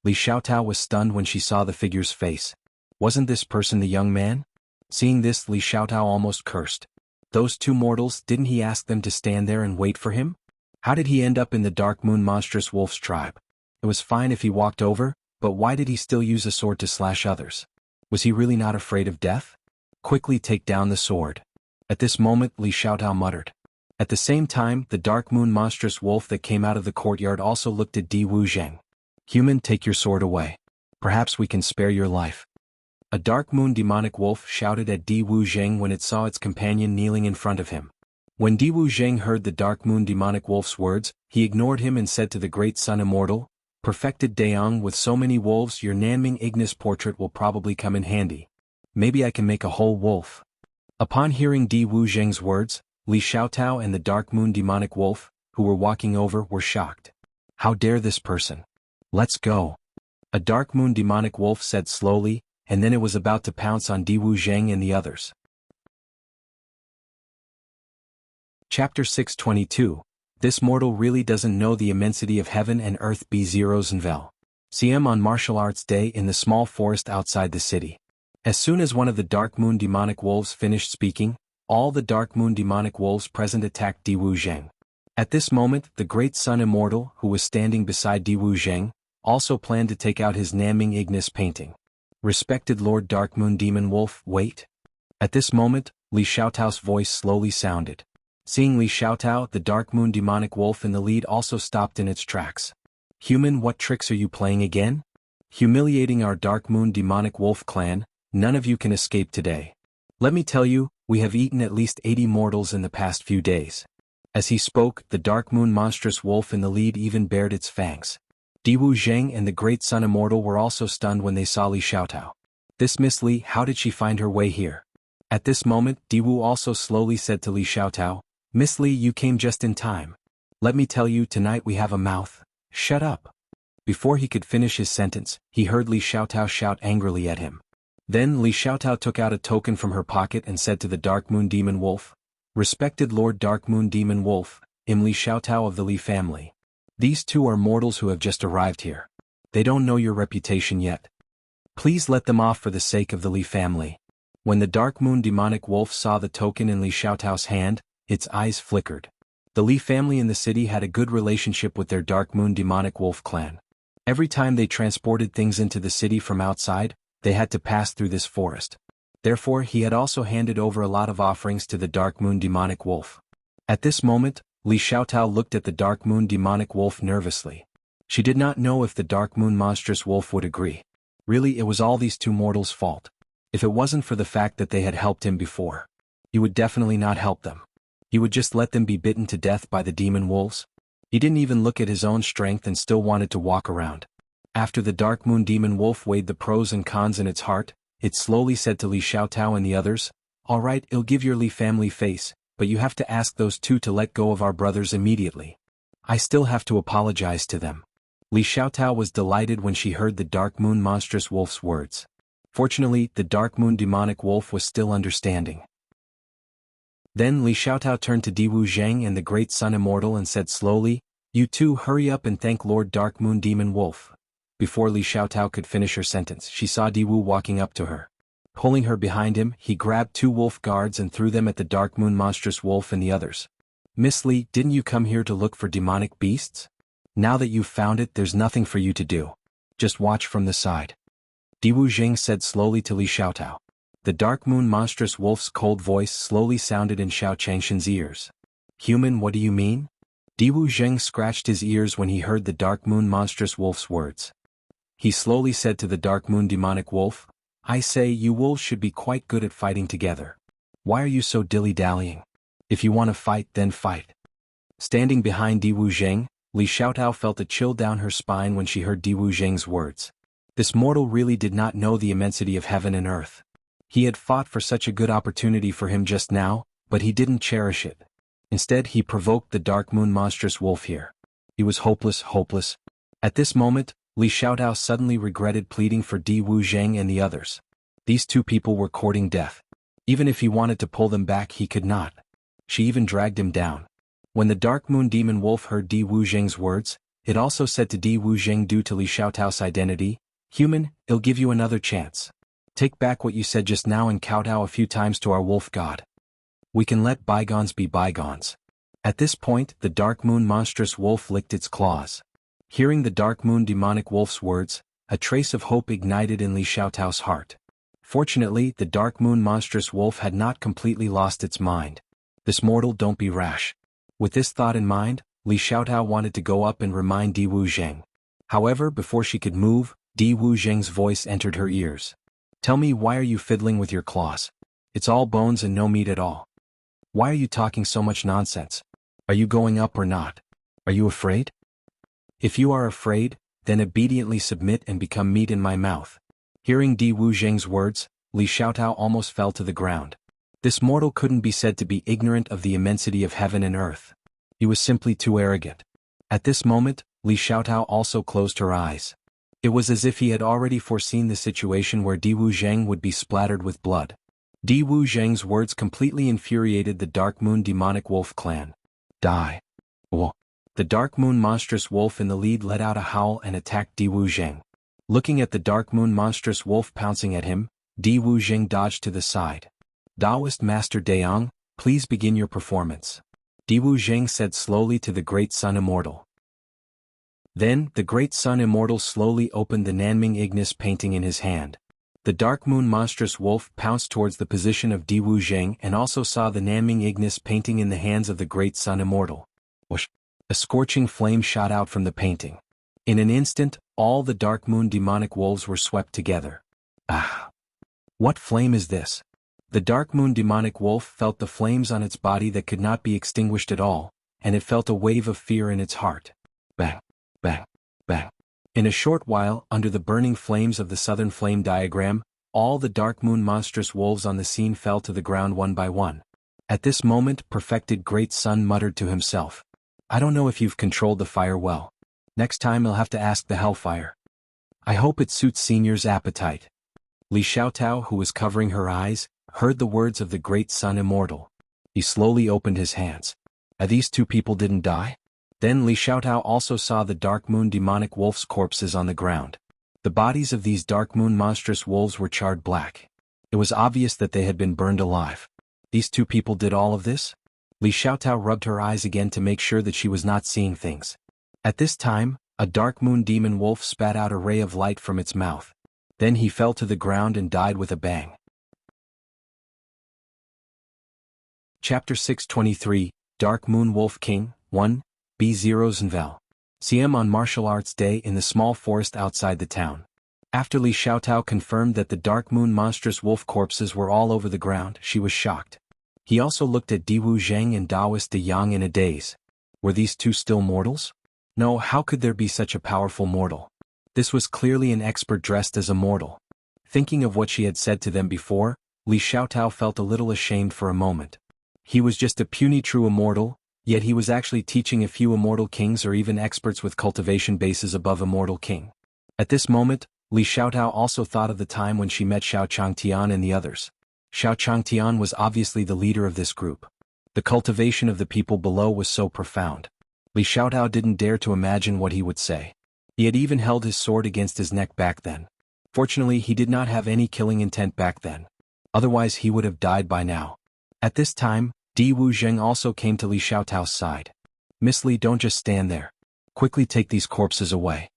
Li Xiaotao was stunned when she saw the figure's face. Wasn't this person the young man? Seeing this, Li Xiaotao almost cursed. Those two mortals, didn't he ask them to stand there and wait for him? How did he end up in the Dark Moon monstrous wolf's tribe? It was fine if he walked over, but why did he still use a sword to slash others? Was he really not afraid of death? Quickly take down the sword. At this moment, Li Xiaotao muttered. At the same time, the Dark Moon monstrous wolf that came out of the courtyard also looked at Diwu Zheng. "Human, take your sword away. Perhaps we can spare your life." A Dark Moon demonic wolf shouted at Diwu Zheng when it saw its companion kneeling in front of him. When Diwu Zheng heard the Dark Moon demonic wolf's words, he ignored him and said to the Great Sun Immortal, "Perfected Daong, with so many wolves, your Nanming Ignis portrait will probably come in handy. Maybe I can make a whole wolf." Upon hearing Diwu Zheng's words, Li Xiaotao and the Dark Moon demonic wolf, who were walking over, were shocked. "How dare this person? Let's go." A Dark Moon demonic wolf said slowly, and then it was about to pounce on Diwu Zheng and the others. Chapter 622. This mortal really doesn't know the immensity of heaven and earth. B0 Zenvel. CM on Martial Arts Day in the small forest outside the city. As soon as one of the Dark Moon demonic wolves finished speaking, all the Dark Moon demonic wolves present attacked Diwu Zheng. At this moment, the Great Sun Immortal, who was standing beside Diwu Zheng, also planned to take out his Nanming Ignis painting. "Respected Lord Dark Moon Demon Wolf, wait." At this moment, Li Xiaotao's voice slowly sounded. Seeing Li Xiaotao, the Dark Moon demonic wolf in the lead also stopped in its tracks. "Human, what tricks are you playing again? Humiliating our Dark Moon demonic wolf clan? None of you can escape today. Let me tell you, we have eaten at least 80 mortals in the past few days." As he spoke, the Dark Moon monstrous wolf in the lead even bared its fangs. Diwu Zheng and the Great Sun Immortal were also stunned when they saw Li Xiaotao. "This Miss Li, how did she find her way here?" At this moment, Diwu also slowly said to Li Xiaotao, "Miss Li, you came just in time. Let me tell you, tonight we have a mouth." "Shut up." Before he could finish his sentence, he heard Li Xiaotao shout angrily at him. Then Li Xiaotao took out a token from her pocket and said to the Dark Moon Demon Wolf, "Respected Lord Dark Moon Demon Wolf, I'm Li Xiaotao of the Li family. These two are mortals who have just arrived here. They don't know your reputation yet. Please let them off for the sake of the Li family." When the Dark Moon demonic wolf saw the token in Li Xiaotao's hand, its eyes flickered. The Li family in the city had a good relationship with their Dark Moon demonic wolf clan. Every time they transported things into the city from outside, they had to pass through this forest. Therefore he had also handed over a lot of offerings to the Dark Moon demonic wolf. At this moment, Li Xiaotao looked at the Dark Moon demonic wolf nervously. She did not know if the Dark Moon monstrous wolf would agree. Really, it was all these two mortals' fault. If it wasn't for the fact that they had helped him before, he would definitely not help them. He would just let them be bitten to death by the demon wolves. He didn't even look at his own strength and still wanted to walk around. After the Dark Moon demon wolf weighed the pros and cons in its heart, It slowly said to Li Xiaotao and the others, "All right, I'll give your Li family face, but you have to ask those two to let go of our brothers immediately. I still have to apologize to them." Li Xiaotao was delighted when she heard the Dark Moon monstrous wolf's words. Fortunately, the Dark Moon demonic wolf was still understanding. Then Li Xiaotao turned to Di Wu Zheng and the Great Sun Immortal and said slowly, "You two hurry up and thank Lord Dark Moon Demon Wolf." Before Li Xiaotao could finish her sentence, she saw Di Wu walking up to her. Pulling her behind him, he grabbed two wolf guards and threw them at the Dark Moon monstrous wolf and the others. "Miss Li, didn't you come here to look for demonic beasts? Now that you've found it, there's nothing for you to do. Just watch from the side." Di Wu Zheng said slowly to Li Xiaotao. The Dark Moon monstrous wolf's cold voice slowly sounded in Xiao Changshen's ears. "Human, what do you mean?" Di Wu Zheng scratched his ears when he heard the Dark Moon monstrous wolf's words. He slowly said to the Dark Moon demonic wolf, "I say you wolves should be quite good at fighting together. Why are you so dilly-dallying? If you want to fight, then fight." Standing behind Di Wu Zheng, Li Xiaotao felt a chill down her spine when she heard Di Wu Zheng's words. This mortal really did not know the immensity of heaven and earth. He had fought for such a good opportunity for him just now, but he didn't cherish it. Instead, he provoked the Dark Moon monstrous wolf here. He was hopeless. At this moment, Li Xiaotao suddenly regretted pleading for Di Wu Zheng and the others. These two people were courting death. Even if he wanted to pull them back, he could not. She even dragged him down. When the Dark Moon demon wolf heard Di Wu Zheng's words, it also said to Di Wu Zheng due to Li Xiaotao's identity, "Human, I'll give you another chance. Take back what you said just now and kowtow a few times to our wolf god. We can let bygones be bygones." At this point, the Dark Moon monstrous wolf licked its claws. Hearing the Dark Moon demonic wolf's words, a trace of hope ignited in Li Xiaotao's heart. Fortunately, the Dark Moon monstrous wolf had not completely lost its mind. "This mortal, don't be rash." With this thought in mind, Li Xiaotao wanted to go up and remind Di Wu Zheng. However, before she could move, Di Wu Zheng's voice entered her ears. "Tell me, why are you fiddling with your claws? It's all bones and no meat at all. Why are you talking so much nonsense? Are you going up or not? Are you afraid? If you are afraid, then obediently submit and become meat in my mouth." Hearing Di Wu Zheng's words, Li Xiaotao almost fell to the ground. This mortal couldn't be said to be ignorant of the immensity of heaven and earth. He was simply too arrogant. At this moment, Li Xiaotao also closed her eyes. It was as if he had already foreseen the situation where Di Wu Zheng would be splattered with blood. Di Wu Zheng's words completely infuriated the Dark Moon demonic wolf clan. "Die." "Whoa." The Dark Moon monstrous wolf in the lead let out a howl and attacked Di Wu Zheng. Looking at the Dark Moon monstrous wolf pouncing at him, Di Wu Zheng dodged to the side. "Taoist Master Dayang, please begin your performance," Di Wu Zheng said slowly to the Great Sun Immortal. Then, the Great Sun Immortal slowly opened the Nanming Ignis painting in his hand. The Dark Moon monstrous wolf pounced towards the position of Di Wu Zheng and also saw the Nanming Ignis painting in the hands of the Great Sun Immortal. Whoosh! A scorching flame shot out from the painting. In an instant, all the Dark Moon demonic wolves were swept together. "Ah! What flame is this?" The Dark Moon demonic wolf felt the flames on its body that could not be extinguished at all, and it felt a wave of fear in its heart. Bang! Bang! Bang! In a short while, under the burning flames of the Southern Flame diagram, all the Dark Moon monstrous wolves on the scene fell to the ground one by one. At this moment, perfected Great Sun muttered to himself, "I don't know if you've controlled the fire well. Next time I'll have to ask the Hellfire. I hope it suits Senior's appetite." Li Xiaotao, who was covering her eyes, heard the words of the Great Sun Immortal. He slowly opened his hands. These two people didn't die? Then Li Xiaotao also saw the Dark Moon demonic wolf's corpses on the ground. The bodies of these Dark Moon monstrous wolves were charred black. It was obvious that they had been burned alive. These two people did all of this? Li Xiaotao rubbed her eyes again to make sure that she was not seeing things. At this time, a Dark Moon demon wolf spat out a ray of light from its mouth. Then he fell to the ground and died with a bang. Chapter 623, Dark Moon Wolf King, 1, B0 Zenvel. CM on Martial Arts Day in the small forest outside the town. After Li Xiaotao confirmed that the Dark Moon monstrous wolf corpses were all over the ground, she was shocked. He also looked at Di Wu Zheng and Taoist De Yang in a daze. Were these two still mortals? No, how could there be such a powerful mortal? This was clearly an expert dressed as a mortal. Thinking of what she had said to them before, Li Xiaotao felt a little ashamed for a moment. He was just a puny true immortal, yet he was actually teaching a few immortal kings or even experts with cultivation bases above immortal king. At this moment, Li Xiaotao also thought of the time when she met Xiao Changtian and the others. Xiao Changtian was obviously the leader of this group. The cultivation of the people below was so profound. Li Xiaotao didn't dare to imagine what he would say. He had even held his sword against his neck back then. Fortunately, he did not have any killing intent back then. Otherwise he would have died by now. At this time, Di Wuzheng also came to Li Xiaotao's side. "Miss Li, don't just stand there. Quickly take these corpses away.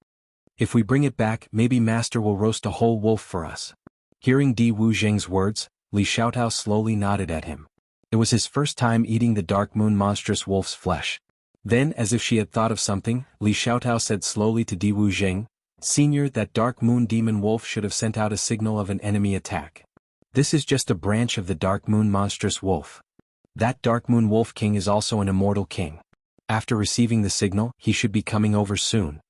If we bring it back, maybe Master will roast a whole wolf for us." Hearing Di Wuzheng's words, Li Xiaotao slowly nodded at him. It was his first time eating the Dark Moon monstrous wolf's flesh. Then, as if she had thought of something, Li Xiaotao said slowly to Di Wuzheng, "Senior, that Dark Moon demon wolf should have sent out a signal of an enemy attack. This is just a branch of the Dark Moon monstrous wolf. That Dark Moon Wolf King is also an immortal king. After receiving the signal, he should be coming over soon.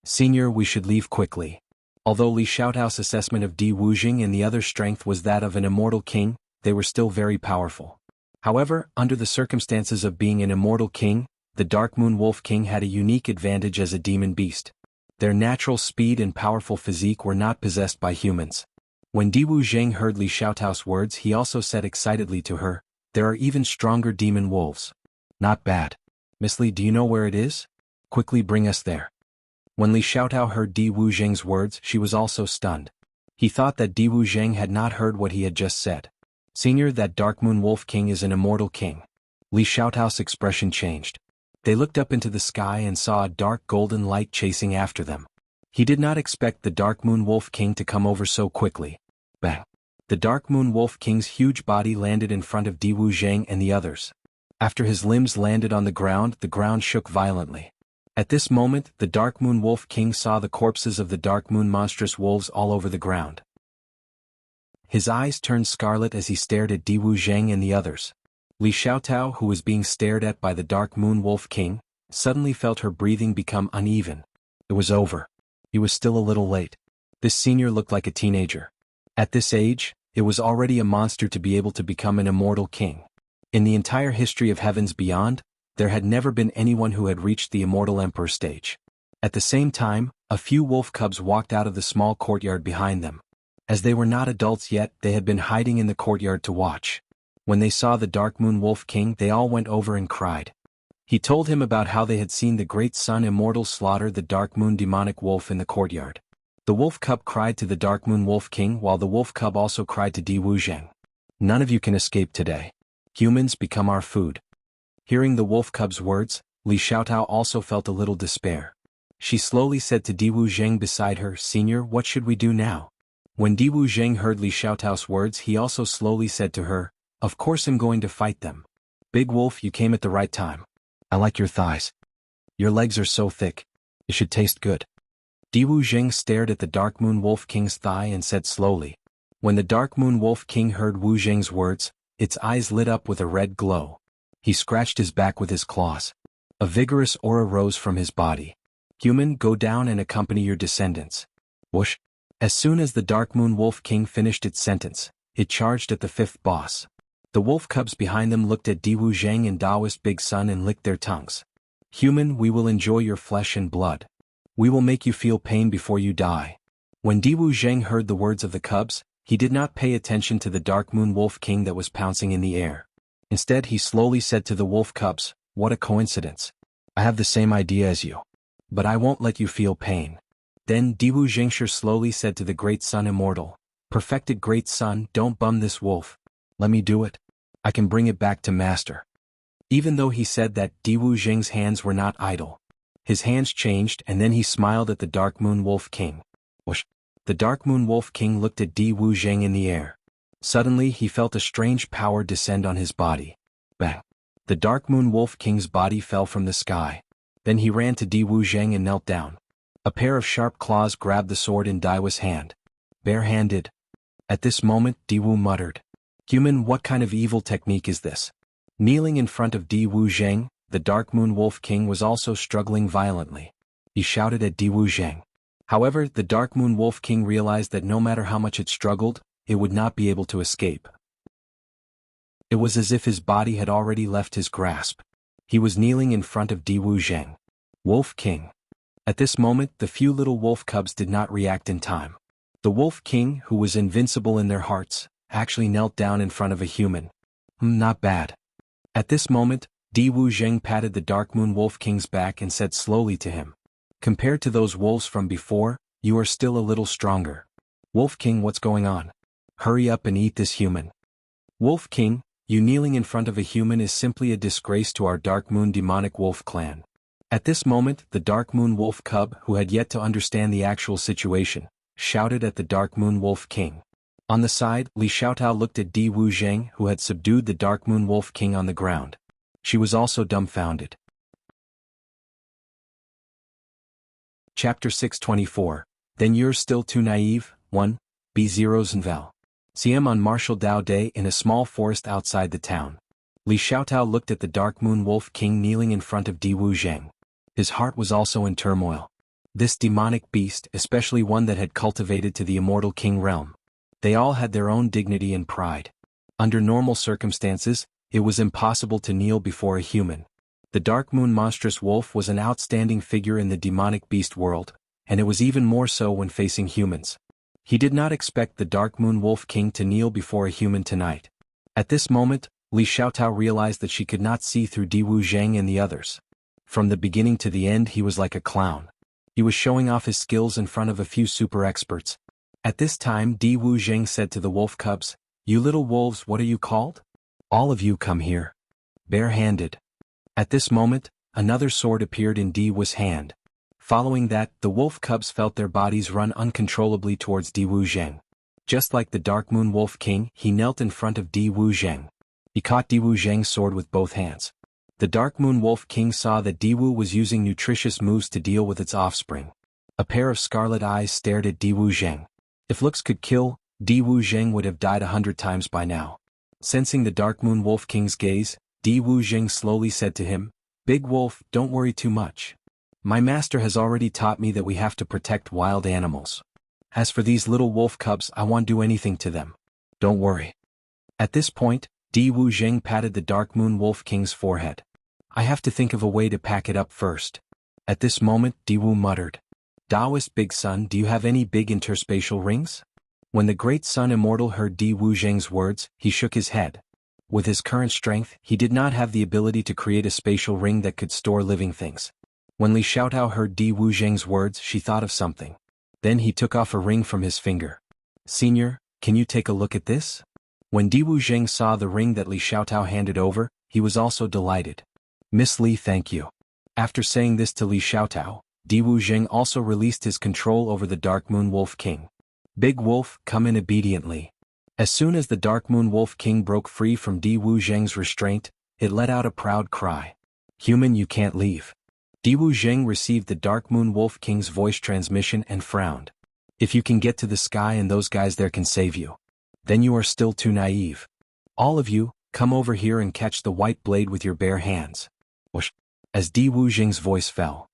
Senior, we should leave quickly." Although Li Xiaotao's assessment of Di Wuzheng and the other's strength was that of an immortal king, they were still very powerful. However, under the circumstances of being an immortal king, the Dark Moon Wolf King had a unique advantage as a demon beast. Their natural speed and powerful physique were not possessed by humans. When Di Wuzheng heard Li Xiaotao's words, he also said excitedly to her, "There are even stronger demon wolves. Not bad. Miss Li, do you know where it is? Quickly bring us there." When Li Xiaotao heard Di Wuzheng's words, she was also stunned. He thought that Di Wuzheng had not heard what he had just said. "Senior, that Dark Moon Wolf King is an immortal king." Li Xiaotao's expression changed. They looked up into the sky and saw a dark golden light chasing after them. He did not expect the Dark Moon Wolf King to come over so quickly. Bang! The Dark Moon Wolf King's huge body landed in front of Di Wuzheng and the others. After his limbs landed on the ground shook violently. At this moment, the Dark Moon Wolf King saw the corpses of the Dark Moon monstrous wolves all over the ground. His eyes turned scarlet as he stared at Di Wuzheng and the others. Li Xiaotao, who was being stared at by the Dark Moon Wolf King, suddenly felt her breathing become uneven. It was over. He was still a little late. This senior looked like a teenager. At this age, it was already a monster to be able to become an immortal king. In the entire history of Heavens Beyond, there had never been anyone who had reached the immortal emperor stage. At the same time, a few wolf cubs walked out of the small courtyard behind them. As they were not adults yet, they had been hiding in the courtyard to watch. When they saw the Dark Moon Wolf King, they all went over and cried. He told him about how they had seen the great sun immortal slaughter the Dark Moon demonic wolf in the courtyard. The wolf cub cried to the Dark Moon Wolf King while the wolf cub also cried to Di Wuzheng. "None of you can escape today. Humans, become our food." Hearing the wolf cub's words, Li Xiaotao also felt a little despair. She slowly said to Di Wuzheng beside her, "Senior, what should we do now?" When Di Wuzheng heard Li Xiaotao's words, he also slowly said to her, "Of course I'm going to fight them. Big Wolf, you came at the right time. I like your thighs. Your legs are so thick. It should taste good." Di Wuzheng stared at the Dark Moon Wolf King's thigh and said slowly. When the Dark Moon Wolf King heard Wu Zheng's words, its eyes lit up with a red glow. He scratched his back with his claws. A vigorous aura rose from his body. "Human, go down and accompany your descendants." Whoosh! As soon as the Dark Moon Wolf King finished its sentence, it charged at the fifth boss. The wolf cubs behind them looked at Di Wuzheng and Daoist Big Sun and licked their tongues. "Human, we will enjoy your flesh and blood. We will make you feel pain before you die." When Di Wuzheng heard the words of the cubs, he did not pay attention to the Dark Moon Wolf King that was pouncing in the air. Instead, he slowly said to the wolf cubs, "What a coincidence. I have the same idea as you. But I won't let you feel pain." Then Di Wuzheng slowly said to the Great Sun Immortal, "Perfected Great Sun, don't bum this wolf. Let me do it. I can bring it back to Master." Even though he said that, Di Wuzheng's hands were not idle. His hands changed and then he smiled at the Dark Moon Wolf King. Whoosh! The Dark Moon Wolf King looked at Di Wuzheng in the air. Suddenly he felt a strange power descend on his body. Bang! The Dark Moon Wolf King's body fell from the sky. Then he ran to Di Wuzheng and knelt down. A pair of sharp claws grabbed the sword in Daiwa's hand. Bare-handed. At this moment, Di Wu muttered, "Human, what kind of evil technique is this?" Kneeling in front of Di Wuzheng, the Dark Moon Wolf King was also struggling violently. He shouted at Di Wuzheng, However, the Dark Moon Wolf King realized that no matter how much it struggled, it would not be able to escape. It was as if his body had already left his grasp. He was kneeling in front of Di Wu Zheng. Wolf King. At this moment, the few little wolf cubs did not react in time. The Wolf King, who was invincible in their hearts, actually knelt down in front of a human. Not bad. At this moment, Di Wu Zheng patted the Dark Moon Wolf King's back and said slowly to him, "Compared to those wolves from before, you are still a little stronger. Wolf King, what's going on? Hurry up and eat this human." Wolf King, you kneeling in front of a human is simply a disgrace to our Dark Moon demonic wolf clan. At this moment, the Dark Moon Wolf cub, who had yet to understand the actual situation, shouted at the Dark Moon Wolf King. On the side, Li Xiaotao looked at Di Wu Zheng, who had subdued the Dark Moon Wolf King on the ground. She was also dumbfounded. Chapter 624. Then you're still too naive. 1. B0 Zenvel. CM on Martial Dao Day in a small forest outside the town. Li Xiaotao looked at the Dark Moon Wolf King kneeling in front of Di Wu Zheng. His heart was also in turmoil. This demonic beast, especially one that had cultivated to the immortal king realm. They all had their own dignity and pride. Under normal circumstances, it was impossible to kneel before a human. The Dark Moon monstrous wolf was an outstanding figure in the demonic beast world, and it was even more so when facing humans. He did not expect the Dark Moon Wolf King to kneel before a human tonight. At this moment, Li Xiaotao realized that she could not see through Di Wu Zheng and the others. From the beginning to the end he was like a clown. He was showing off his skills in front of a few super experts. At this time Di Wu Zheng said to the wolf cubs, "You little wolves, what are you called? All of you come here. Bare-handed." At this moment, another sword appeared in Di Wu's hand. Following that, the wolf cubs felt their bodies run uncontrollably towards Di Wu Zheng. Just like the Dark Moon Wolf King, he knelt in front of Di Wu Zheng. He caught Di Wu Zheng's sword with both hands. The Dark Moon Wolf King saw that Di Wu was using nutritious moves to deal with its offspring. A pair of scarlet eyes stared at Di Wu Zheng. If looks could kill, Di Wu Zheng would have died 100 times by now. Sensing the Dark Moon Wolf King's gaze, Di Wu Zheng slowly said to him, "Big Wolf, don't worry too much. My master has already taught me that we have to protect wild animals. As for these little wolf cubs, I won't do anything to them. Don't worry." At this point, Di Wu Zheng patted the Dark Moon Wolf King's forehead. "I have to think of a way to pack it up first." At this moment, Di Wu muttered, "Taoist Big Sun, do you have any big interspatial rings?" When the Great Sun Immortal heard Di Wu Zheng's words, he shook his head. With his current strength, he did not have the ability to create a spatial ring that could store living things. When Li Xiaotao heard Di Wu Zheng's words, she thought of something. Then he took off a ring from his finger. "Senior, can you take a look at this?" When Di Wu Zheng saw the ring that Li Xiaotao handed over, he was also delighted. "Miss Li, thank you." After saying this to Li Xiaotao, Di Wu Zheng also released his control over the Dark Moon Wolf King. "Big Wolf, come in obediently." As soon as the Dark Moon Wolf King broke free from Di Wu Zheng's restraint, it let out a proud cry. "Human, you can't leave." Di Wu Zheng received the Dark Moon Wolf King's voice transmission and frowned. "If you can get to the sky and those guys there can save you, then you are still too naive. All of you, come over here and catch the white blade with your bare hands." Whoosh! As Di Wu Zheng's voice fell.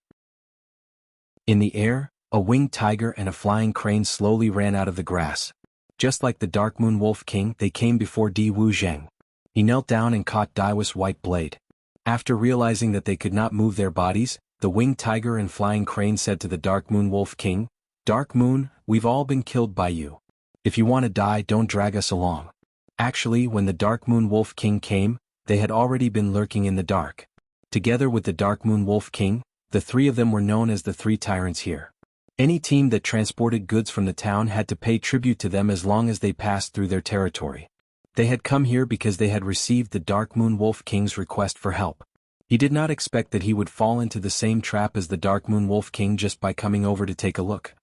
In the air, a winged tiger and a flying crane slowly ran out of the grass. Just like the Dark Moon Wolf King, they came before Di Wu Zheng. He knelt down and caught Di Wu's white blade. After realizing that they could not move their bodies, the winged tiger and flying crane said to the Dark Moon Wolf King, "Dark Moon, we've all been killed by you. If you want to die, don't drag us along." Actually, when the Dark Moon Wolf King came, they had already been lurking in the dark. Together with the Dark Moon Wolf King, the three of them were known as the Three Tyrants here. Any team that transported goods from the town had to pay tribute to them as long as they passed through their territory. They had come here because they had received the Dark Moon Wolf King's request for help. He did not expect that he would fall into the same trap as the Dark Moon Wolf King just by coming over to take a look.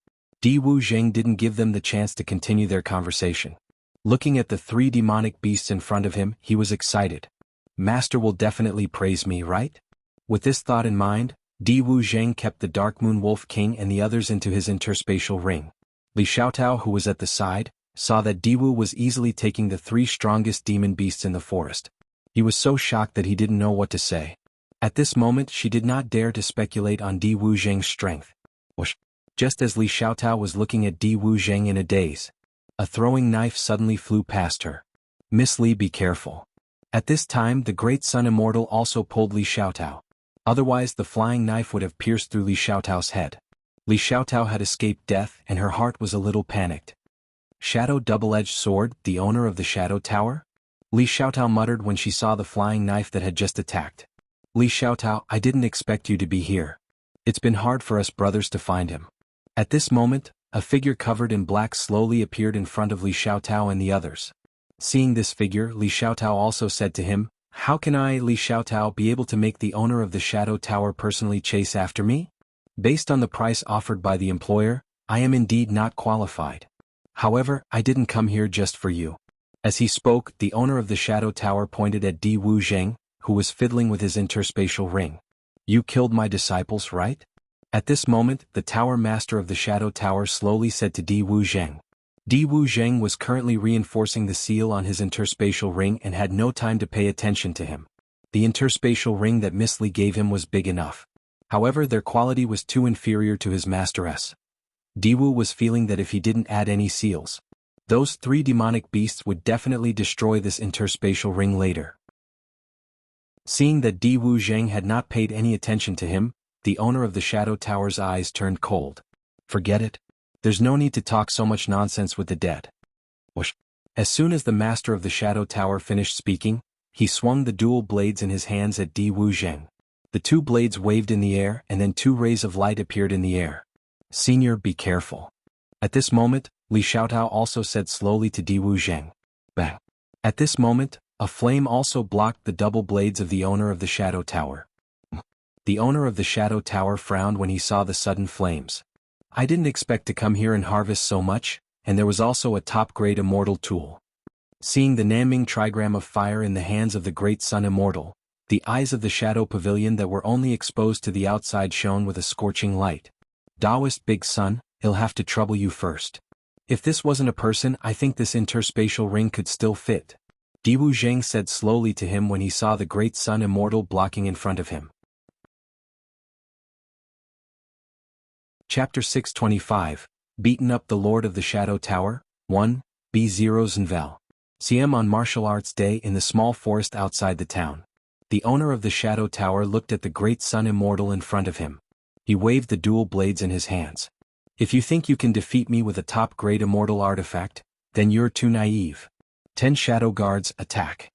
Di Wu Zheng didn't give them the chance to continue their conversation. Looking at the three demonic beasts in front of him, he was excited. "Master will definitely praise me, right?" With this thought in mind, Di Wu Zheng kept the Dark Moon Wolf King and the others into his interspatial ring. Li Xiaotao, who was at the side, saw that Di Wu was easily taking the three strongest demon beasts in the forest. He was so shocked that he didn't know what to say. At this moment she did not dare to speculate on Di Wu Zheng's strength. Whoosh! Just as Li Xiaotao was looking at Di Wu Zheng in a daze, a throwing knife suddenly flew past her. "Miss Li, be careful." At this time the great Sun Immortal also pulled Li Xiaotao. Otherwise the flying knife would have pierced through Li Xiaotao's head. Li Xiaotao had escaped death and her heart was a little panicked. "Shadow double-edged sword, the owner of the Shadow Tower?" Li Xiaotao muttered when she saw the flying knife that had just attacked. "Li Xiaotao, I didn't expect you to be here. It's been hard for us brothers to find him." At this moment, a figure covered in black slowly appeared in front of Li Xiaotao and the others. Seeing this figure, Li Xiaotao also said to him, "How can I, Li Xiaotao, be able to make the owner of the Shadow Tower personally chase after me? Based on the price offered by the employer, I am indeed not qualified. However, I didn't come here just for you." As he spoke, the owner of the Shadow Tower pointed at Di Wu Zheng, who was fiddling with his interspatial ring. "You killed my disciples, right?" At this moment, the tower master of the Shadow Tower slowly said to Di Wu Zheng. Di Wu Zheng was currently reinforcing the seal on his interspatial ring and had no time to pay attention to him. The interspatial ring that Miss Li gave him was big enough. However, their quality was too inferior to his masteress. Di Wu was feeling that if he didn't add any seals, those 3 demonic beasts would definitely destroy this interspatial ring later. Seeing that Di Wu Zheng had not paid any attention to him, the owner of the Shadow Tower's eyes turned cold. "Forget it. There's no need to talk so much nonsense with the dead." Whoosh. As soon as the master of the Shadow Tower finished speaking, he swung the dual blades in his hands at Di Wu Zheng. The 2 blades waved in the air and then 2 rays of light appeared in the air. "Senior, be careful." At this moment, Li Xiaotao also said slowly to Di Wu Zheng. "Bang." At this moment, a flame also blocked the double blades of the owner of the Shadow Tower. The owner of the Shadow Tower frowned when he saw the sudden flames. "I didn't expect to come here and harvest so much, and there was also a top-grade immortal tool." Seeing the Nanming trigram of fire in the hands of the great Sun Immortal, the eyes of the Shadow Pavilion that were only exposed to the outside shone with a scorching light. "Taoist Big Sun, he'll have to trouble you first. If this wasn't a person, I think this interspatial ring could still fit," Di Wu Zheng said slowly to him when he saw the great Sun Immortal blocking in front of him. Chapter 625, Beaten Up the Lord of the Shadow Tower, 1, B0 Zenvel. CM on Martial Arts Day in the small forest outside the town. The owner of the Shadow Tower looked at the great Sun Immortal in front of him. He waved the dual blades in his hands. "If you think you can defeat me with a top-grade immortal artifact, then you're too naive. 10 Shadow Guards, attack."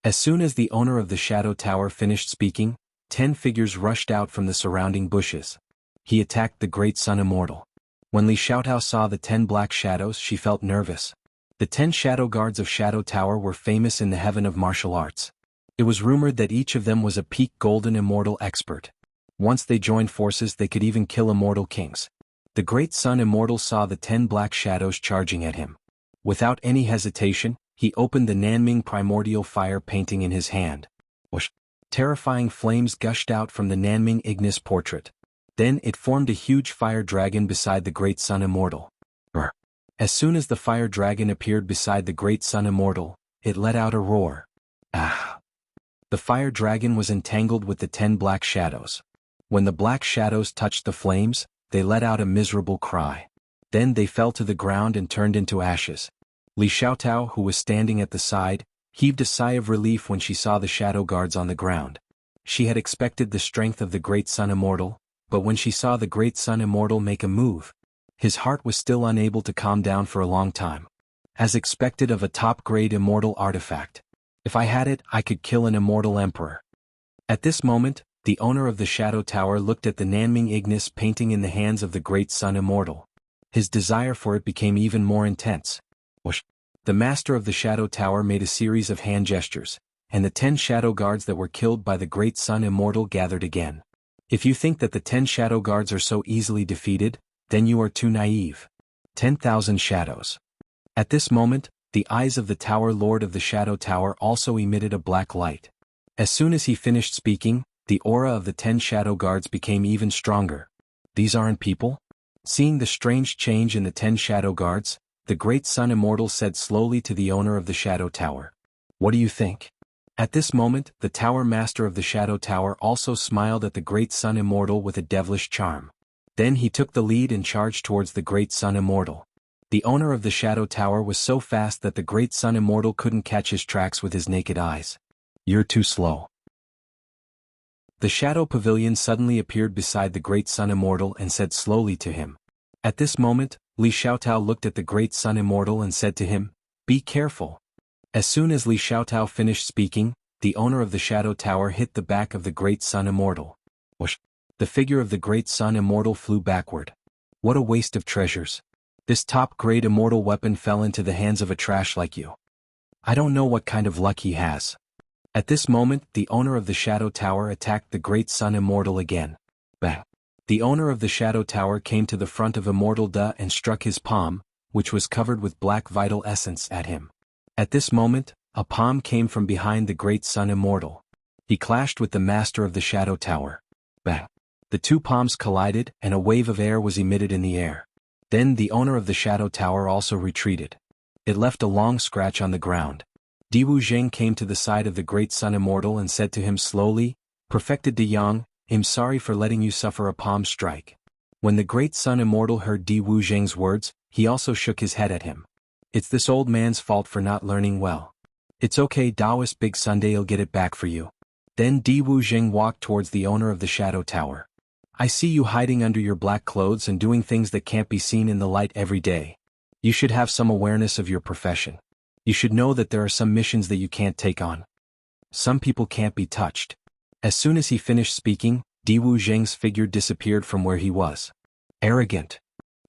As soon as the owner of the Shadow Tower finished speaking, 10 figures rushed out from the surrounding bushes. He attacked the great Sun Immortal. When Li Xiaotao saw the 10 black shadows, she felt nervous. The 10 Shadow Guards of Shadow Tower were famous in the heaven of martial arts. It was rumored that each of them was a peak golden immortal expert. Once they joined forces, they could even kill immortal kings. The great Sun Immortal saw the 10 black shadows charging at him. Without any hesitation, he opened the Nanming primordial fire painting in his hand. Whoosh! Terrifying flames gushed out from the Nanming Ignis portrait. Then it formed a huge fire dragon beside the great Sun Immortal. Brr. As soon as the fire dragon appeared beside the great Sun Immortal, it let out a roar. Ah! The fire dragon was entangled with the 10 black shadows. When the black shadows touched the flames, they let out a miserable cry. Then they fell to the ground and turned into ashes. Li Xiaotao, who was standing at the side, heaved a sigh of relief when she saw the Shadow Guards on the ground. She had expected the strength of the great Sun Immortal, but when she saw the great Sun Immortal make a move, his heart was still unable to calm down for a long time. As expected of a top-grade immortal artifact. If I had it, I could kill an immortal emperor. At this moment, the owner of the Shadow Tower looked at the Nanming Ignis painting in the hands of the great Sun Immortal. His desire for it became even more intense. Whoosh! The master of the Shadow Tower made a series of hand gestures, and the 10 Shadow Guards that were killed by the great Sun Immortal gathered again. If you think that the 10 Shadow Guards are so easily defeated, then you are too naive. 10,000 shadows. At this moment, the eyes of the Tower Lord of the Shadow Tower also emitted a black light. As soon as he finished speaking, the aura of the 10 Shadow Guards became even stronger. These aren't people? Seeing the strange change in the 10 Shadow Guards, the great Sun Immortal said slowly to the owner of the Shadow Tower. What do you think? At this moment, the Tower Master of the Shadow Tower also smiled at the great Sun Immortal with a devilish charm. Then he took the lead and charged towards the Great Sun Immortal. The owner of the Shadow Tower was so fast that the Great Sun Immortal couldn't catch his tracks with his naked eyes. "You're too slow." The Shadow Pavilion suddenly appeared beside the Great Sun Immortal and said slowly to him. At this moment, Li Xiaotao looked at the Great Sun Immortal and said to him, "Be careful." As soon as Li Xiaotao finished speaking, the owner of the Shadow Tower hit the back of the Great Sun Immortal. Whoosh! The figure of the Great Sun Immortal flew backward. What a waste of treasures. This top-grade immortal weapon fell into the hands of a trash like you. I don't know what kind of luck he has. At this moment, the owner of the Shadow Tower attacked the Great Sun Immortal again. Bang! The owner of the Shadow Tower came to the front of Immortal Da and struck his palm, which was covered with black vital essence, at him. At this moment, a palm came from behind the Great Sun Immortal. He clashed with the master of the Shadow Tower. Bang! The two palms collided and a wave of air was emitted in the air. Then the owner of the Shadow Tower also retreated. It left a long scratch on the ground. Diwu Zheng came to the side of the Great Sun Immortal and said to him slowly, "Perfected De Yang, I'm sorry for letting you suffer a palm strike." When the Great Sun Immortal heard Diwu Zheng's words, he also shook his head at him. "It's this old man's fault for not learning well. It's okay, Taoist Big Sunday'll get it back for you." Then Diwu Zheng walked towards the owner of the Shadow Tower. "I see you hiding under your black clothes and doing things that can't be seen in the light every day. You should have some awareness of your profession. You should know that there are some missions that you can't take on. Some people can't be touched." As soon as he finished speaking, Diwu Zheng's figure disappeared from where he was. Arrogant.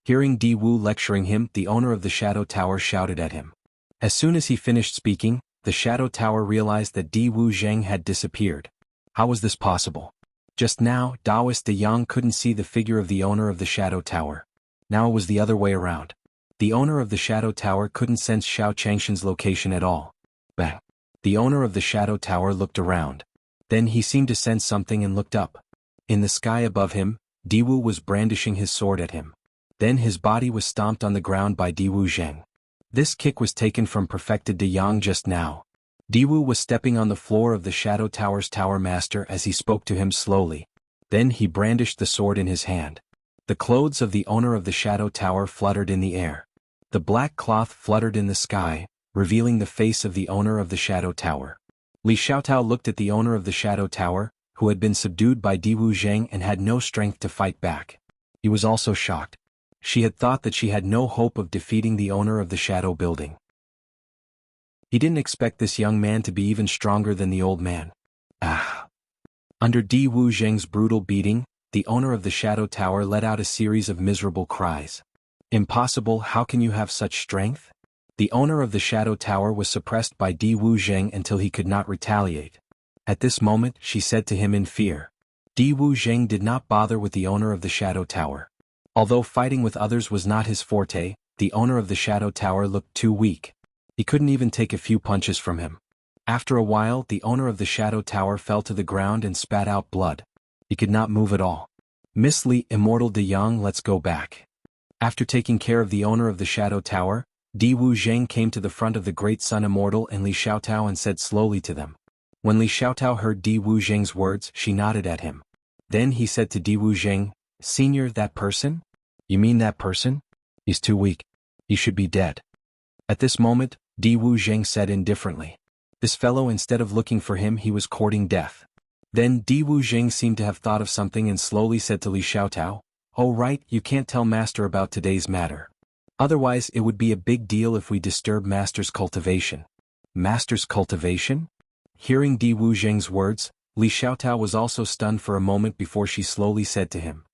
Hearing Diwu lecturing him, the owner of the Shadow Tower shouted at him. As soon as he finished speaking, the Shadow Tower realized that Diwu Zheng had disappeared. How was this possible? Just now, Taoist De Yang couldn't see the figure of the owner of the Shadow Tower. Now it was the other way around. The owner of the Shadow Tower couldn't sense Xiao Changshan's location at all. Bang! The owner of the Shadow Tower looked around. Then he seemed to sense something and looked up. In the sky above him, Diwu was brandishing his sword at him. Then his body was stomped on the ground by Diwu Zheng. This kick was taken from Perfected De Yang just now. Diwu was stepping on the floor of the Shadow Tower's Tower Master as he spoke to him slowly. Then he brandished the sword in his hand. The clothes of the owner of the Shadow Tower fluttered in the air. The black cloth fluttered in the sky, revealing the face of the owner of the Shadow Tower. Li Xiaotao looked at the owner of the Shadow Tower, who had been subdued by Diwu Zheng and had no strength to fight back. He was also shocked. She had thought that she had no hope of defeating the owner of the Shadow Building. He didn't expect this young man to be even stronger than the old man. Ah! Under Diwu Zheng's brutal beating, the owner of the Shadow Tower let out a series of miserable cries. "Impossible, how can you have such strength?" The owner of the Shadow Tower was suppressed by Diwu Zheng until he could not retaliate. At this moment, she said to him in fear. Diwu Zheng did not bother with the owner of the Shadow Tower. Although fighting with others was not his forte, the owner of the Shadow Tower looked too weak. He couldn't even take a few punches from him. After a while, the owner of the Shadow Tower fell to the ground and spat out blood. He could not move at all. "Miss Li, Immortal De Yang, let's go back." After taking care of the owner of the Shadow Tower, Diwu Zheng came to the front of the Great Sun Immortal and Li Xiaotao and said slowly to them. When Li Xiaotao heard Diwu Zheng's words, she nodded at him. Then he said to Diwu Zheng, "Senior, that person? You mean that person? He's too weak. He should be dead." At this moment, Diwu Zheng said indifferently. This fellow, instead of looking for him, he was courting death. Then Diwu Zheng seemed to have thought of something and slowly said to Li Xiaotao, "Oh right, you can't tell Master about today's matter. Otherwise it would be a big deal if we disturb Master's cultivation." Master's cultivation? Hearing Diwu Zheng's words, Li Xiaotao was also stunned for a moment before she slowly said to him.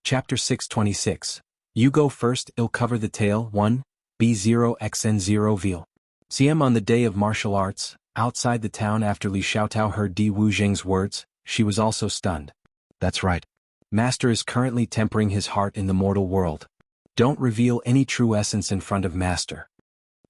Chapter 626. You go first, I'll cover the tale. 1. B0xn0 Veal. CM on the day of martial arts, outside the town after Li Xiaotao heard Diwu Zheng's words, she was also stunned. That's right. Master is currently tempering his heart in the mortal world. Don't reveal any true essence in front of Master.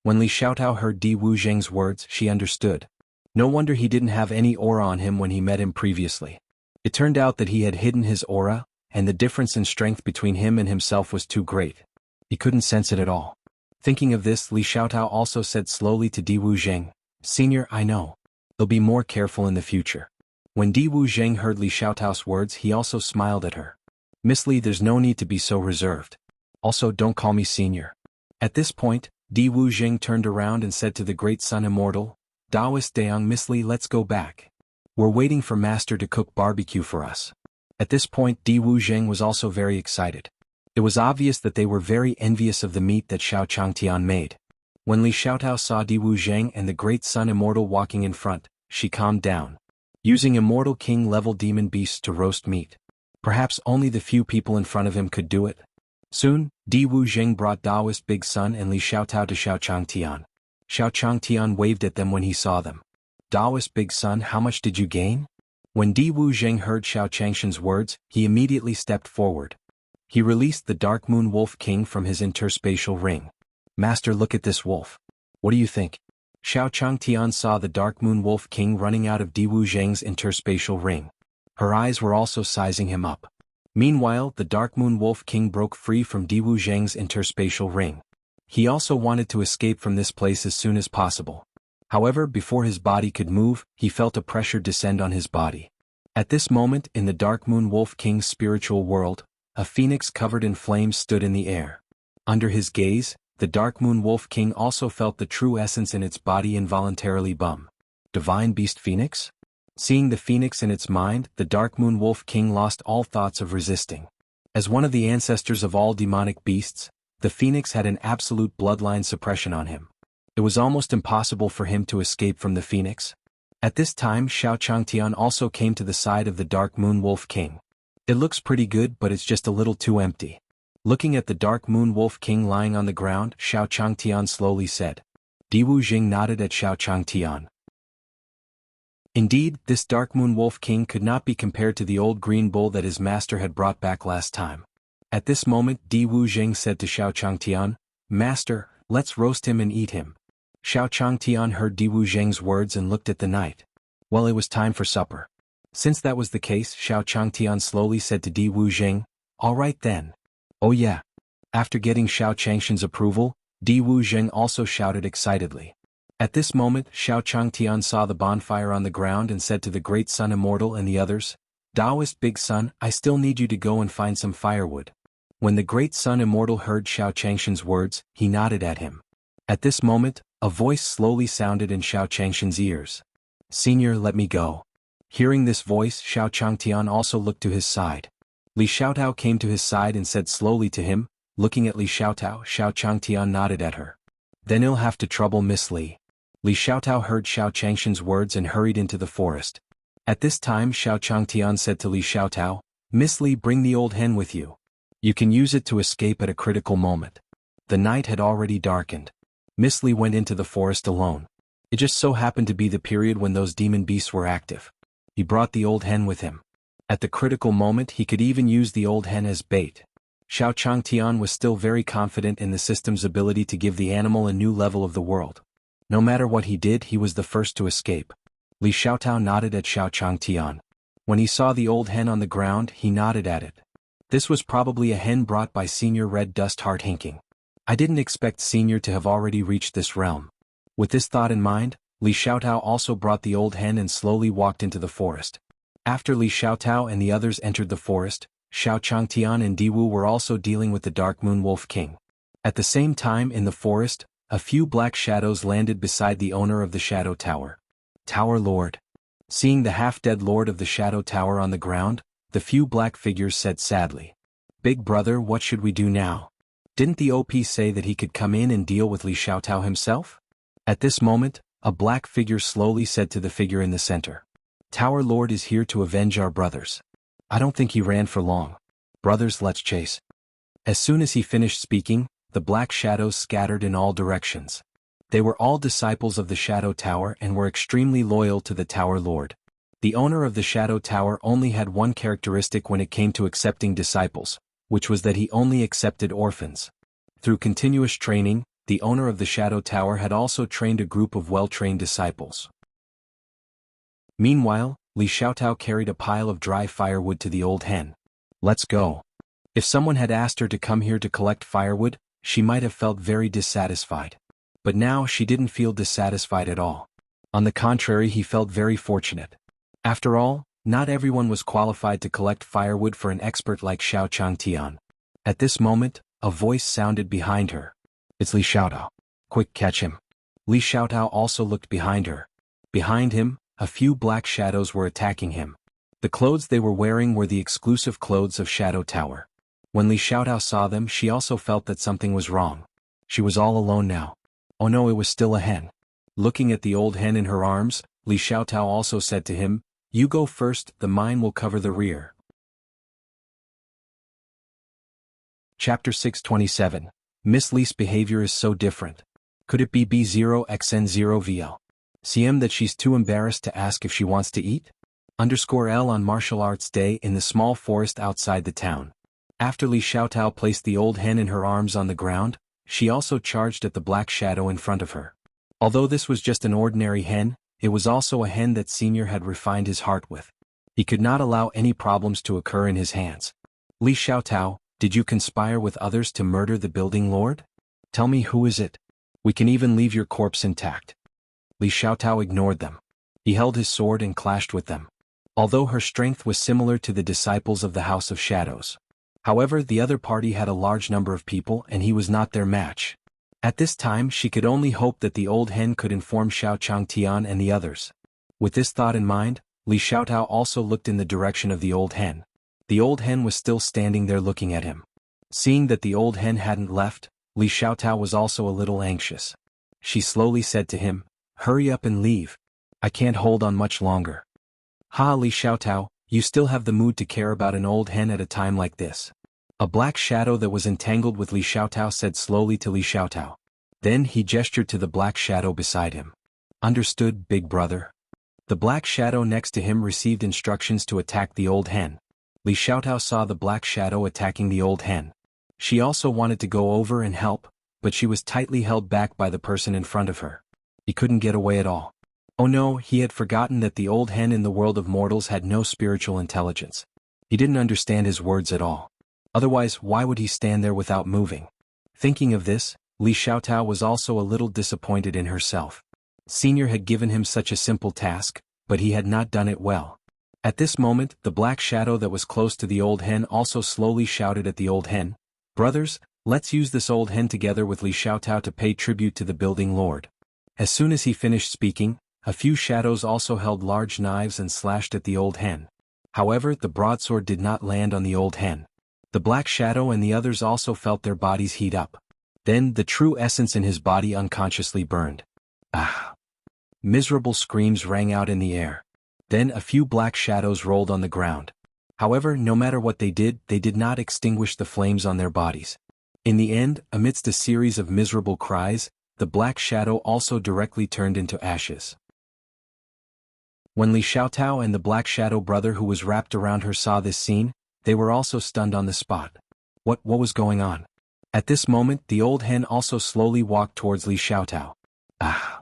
When Li Xiaotao heard Diwu Zheng's words, she understood. No wonder he didn't have any aura on him when he met him previously. It turned out that he had hidden his aura, and the difference in strength between him and himself was too great. He couldn't sense it at all. Thinking of this, Li Xiaotao also said slowly to Diwu Zheng, "Senior, I know. He'll be more careful in the future. When Di Wu Zheng heard Li Xiaotao's words, he also smiled at her. Miss Li, there's no need to be so reserved. Also, don't call me senior. At this point, Di Wu Zheng turned around and said to the great Sun Immortal, Daoist Daong, Miss Li, let's go back. We're waiting for Master to cook barbecue for us. At this point, Di Wu Zheng was also very excited. It was obvious that they were very envious of the meat that Xiao Changtian made. When Li Xiaotao saw Di Wu Zheng and the great Sun Immortal walking in front, she calmed down. Using Immortal King-level demon beasts to roast meat. Perhaps only the few people in front of him could do it. Soon, Di Wu Zheng brought Daoist Big Sun and Li Xiaotao to Xiao Changtian. Xiao Changtian waved at them when he saw them. Daoist Big Sun, how much did you gain? When Di Wu Zheng heard Xiao Changshan's words, he immediately stepped forward. He released the Dark Moon Wolf King from his interspatial ring. Master, look at this wolf. What do you think? Xiao Changtian saw the Dark Moon Wolf King running out of Di Wu Zheng's interspatial ring. Her eyes were also sizing him up. Meanwhile, the Dark Moon Wolf King broke free from Di Wu Zheng's interspatial ring. He also wanted to escape from this place as soon as possible. However, before his body could move, he felt a pressure descend on his body. At this moment, in the Dark Moon Wolf King's spiritual world, a phoenix covered in flames stood in the air. Under his gaze, the Dark Moon Wolf King also felt the true essence in its body involuntarily bum. Divine Beast Phoenix? Seeing the phoenix in its mind, the Dark Moon Wolf King lost all thoughts of resisting. As one of the ancestors of all demonic beasts, the phoenix had an absolute bloodline suppression on him. It was almost impossible for him to escape from the phoenix. At this time, Xiao Changtian also came to the side of the Dark Moon Wolf King. It looks pretty good, but it's just a little too empty. Looking at the Dark Moon Wolf King lying on the ground, Xiao Changtian slowly said. Di Wu Jing nodded at Xiao Changtian. Indeed, this Dark Moon Wolf King could not be compared to the old green bull that his master had brought back last time. At this moment, Di Wu Jing said to Xiao Changtian, Master, let's roast him and eat him. Xiao Changtian heard Di Wu Jing's words and looked at the night. Well, it was time for supper. Since that was the case, Xiao Changtian slowly said to Di Wu Jing, all right then. Oh yeah. After getting Xiao Changshan's approval, Di Wu Jing also shouted excitedly. At this moment, Xiao Changtian saw the bonfire on the ground and said to the great Sun Immortal and the others, Daoist Big Sun, I still need you to go and find some firewood. When the great Sun Immortal heard Xiao Changshan's words, he nodded at him. At this moment, a voice slowly sounded in Xiao Changshan's ears. Senior, let me go. Hearing this voice, Xiao Changtian also looked to his side. Li Xiaotao came to his side and said slowly to him, looking at Li Xiaotao, Xiao Changtian nodded at her. Then he'll have to trouble Miss Li. Li Xiaotao heard Xiao Changshan's words and hurried into the forest. At this time, Xiao Changtian said to Li Xiaotao, Miss Li, bring the old hen with you. You can use it to escape at a critical moment. The night had already darkened. Miss Li went into the forest alone. It just so happened to be the period when those demon beasts were active. He brought the old hen with him. At the critical moment, he could even use the old hen as bait. Xiao Changtian was still very confident in the system's ability to give the animal a new level of the world. No matter what he did, he was the first to escape. Li Xiaotao nodded at Xiao Changtian. When he saw the old hen on the ground, he nodded at it. This was probably a hen brought by Senior Red Dust Heart Hinking. I didn't expect Senior to have already reached this realm. With this thought in mind, Li Xiaotao also brought the old hen and slowly walked into the forest. After Li Xiaotao and the others entered the forest, Xiao Changtian and Di Wu were also dealing with the Dark Moon Wolf King. At the same time in the forest, a few black shadows landed beside the owner of the Shadow Tower. Tower Lord. Seeing the half-dead Lord of the Shadow Tower on the ground, the few black figures said sadly. Big brother, what should we do now? Didn't the OP say that he could come in and deal with Li Xiaotao himself? At this moment, a black figure slowly said to the figure in the center. Tower Lord is here to avenge our brothers. I don't think he ran for long. Brothers, let's chase. As soon as he finished speaking, the black shadows scattered in all directions. They were all disciples of the Shadow Tower and were extremely loyal to the Tower Lord. The owner of the Shadow Tower only had one characteristic when it came to accepting disciples, which was that he only accepted orphans. Through continuous training, the owner of the Shadow Tower had also trained a group of well-trained disciples. Meanwhile, Li Xiaotao carried a pile of dry firewood to the old hen. Let's go. If someone had asked her to come here to collect firewood, she might have felt very dissatisfied. But now she didn't feel dissatisfied at all. On the contrary, he felt very fortunate. After all, not everyone was qualified to collect firewood for an expert like Xiao Changtian. At this moment, a voice sounded behind her. It's Li Xiaotao. Quick, catch him. Li Xiaotao also looked behind her. Behind him, a few black shadows were attacking him. The clothes they were wearing were the exclusive clothes of Shadow Tower. When Li Xiaotao saw them, she also felt that something was wrong. She was all alone now. Oh no, it was still a hen. Looking at the old hen in her arms, Li Xiaotao also said to him, "You go first, the mine will cover the rear." Chapter 627. Miss Li's behavior is so different. Could it be B0xN0VL? CM that she's too embarrassed to ask if she wants to eat? _L on Martial Arts Day in the small forest outside the town. After Li Xiaotao placed the old hen in her arms on the ground, she also charged at the black shadow in front of her. Although this was just an ordinary hen, it was also a hen that Senior had refined his heart with. He could not allow any problems to occur in his hands. Li Xiaotao, did you conspire with others to murder the building lord? Tell me, who is it? We can even leave your corpse intact. Li Xiaotao ignored them. He held his sword and clashed with them. Although her strength was similar to the disciples of the House of Shadows. However, the other party had a large number of people and he was not their match. At this time she could only hope that the old hen could inform Xiao Changtian and the others. With this thought in mind, Li Xiaotao also looked in the direction of the old hen. The old hen was still standing there looking at him. Seeing that the old hen hadn't left, Li Xiaotao was also a little anxious. She slowly said to him, "Hurry up and leave. I can't hold on much longer." "Ha, Li Xiaotao, you still have the mood to care about an old hen at a time like this." A black shadow that was entangled with Li Xiaotao said slowly to Li Xiaotao. Then he gestured to the black shadow beside him. "Understood, big brother." The black shadow next to him received instructions to attack the old hen. Li Xiaotao saw the black shadow attacking the old hen. She also wanted to go over and help, but she was tightly held back by the person in front of her. He couldn't get away at all. Oh no, he had forgotten that the old hen in the world of mortals had no spiritual intelligence. He didn't understand his words at all. Otherwise, why would he stand there without moving? Thinking of this, Li Xiaotao was also a little disappointed in herself. Senior had given him such a simple task, but he had not done it well. At this moment, the black shadow that was close to the old hen also slowly shouted at the old hen, "Brothers, let's use this old hen together with Li Xiaotao to pay tribute to the building lord." As soon as he finished speaking, a few shadows also held large knives and slashed at the old hen. However, the broadsword did not land on the old hen. The black shadow and the others also felt their bodies heat up. Then the true essence in his body unconsciously burned. Ah! Miserable screams rang out in the air. Then a few black shadows rolled on the ground. However, no matter what they did not extinguish the flames on their bodies. In the end, amidst a series of miserable cries, the black shadow also directly turned into ashes. When Li Xiaotao and the black shadow brother who was wrapped around her saw this scene, they were also stunned on the spot. What was going on? At this moment, the old hen also slowly walked towards Li Xiaotao. Ah!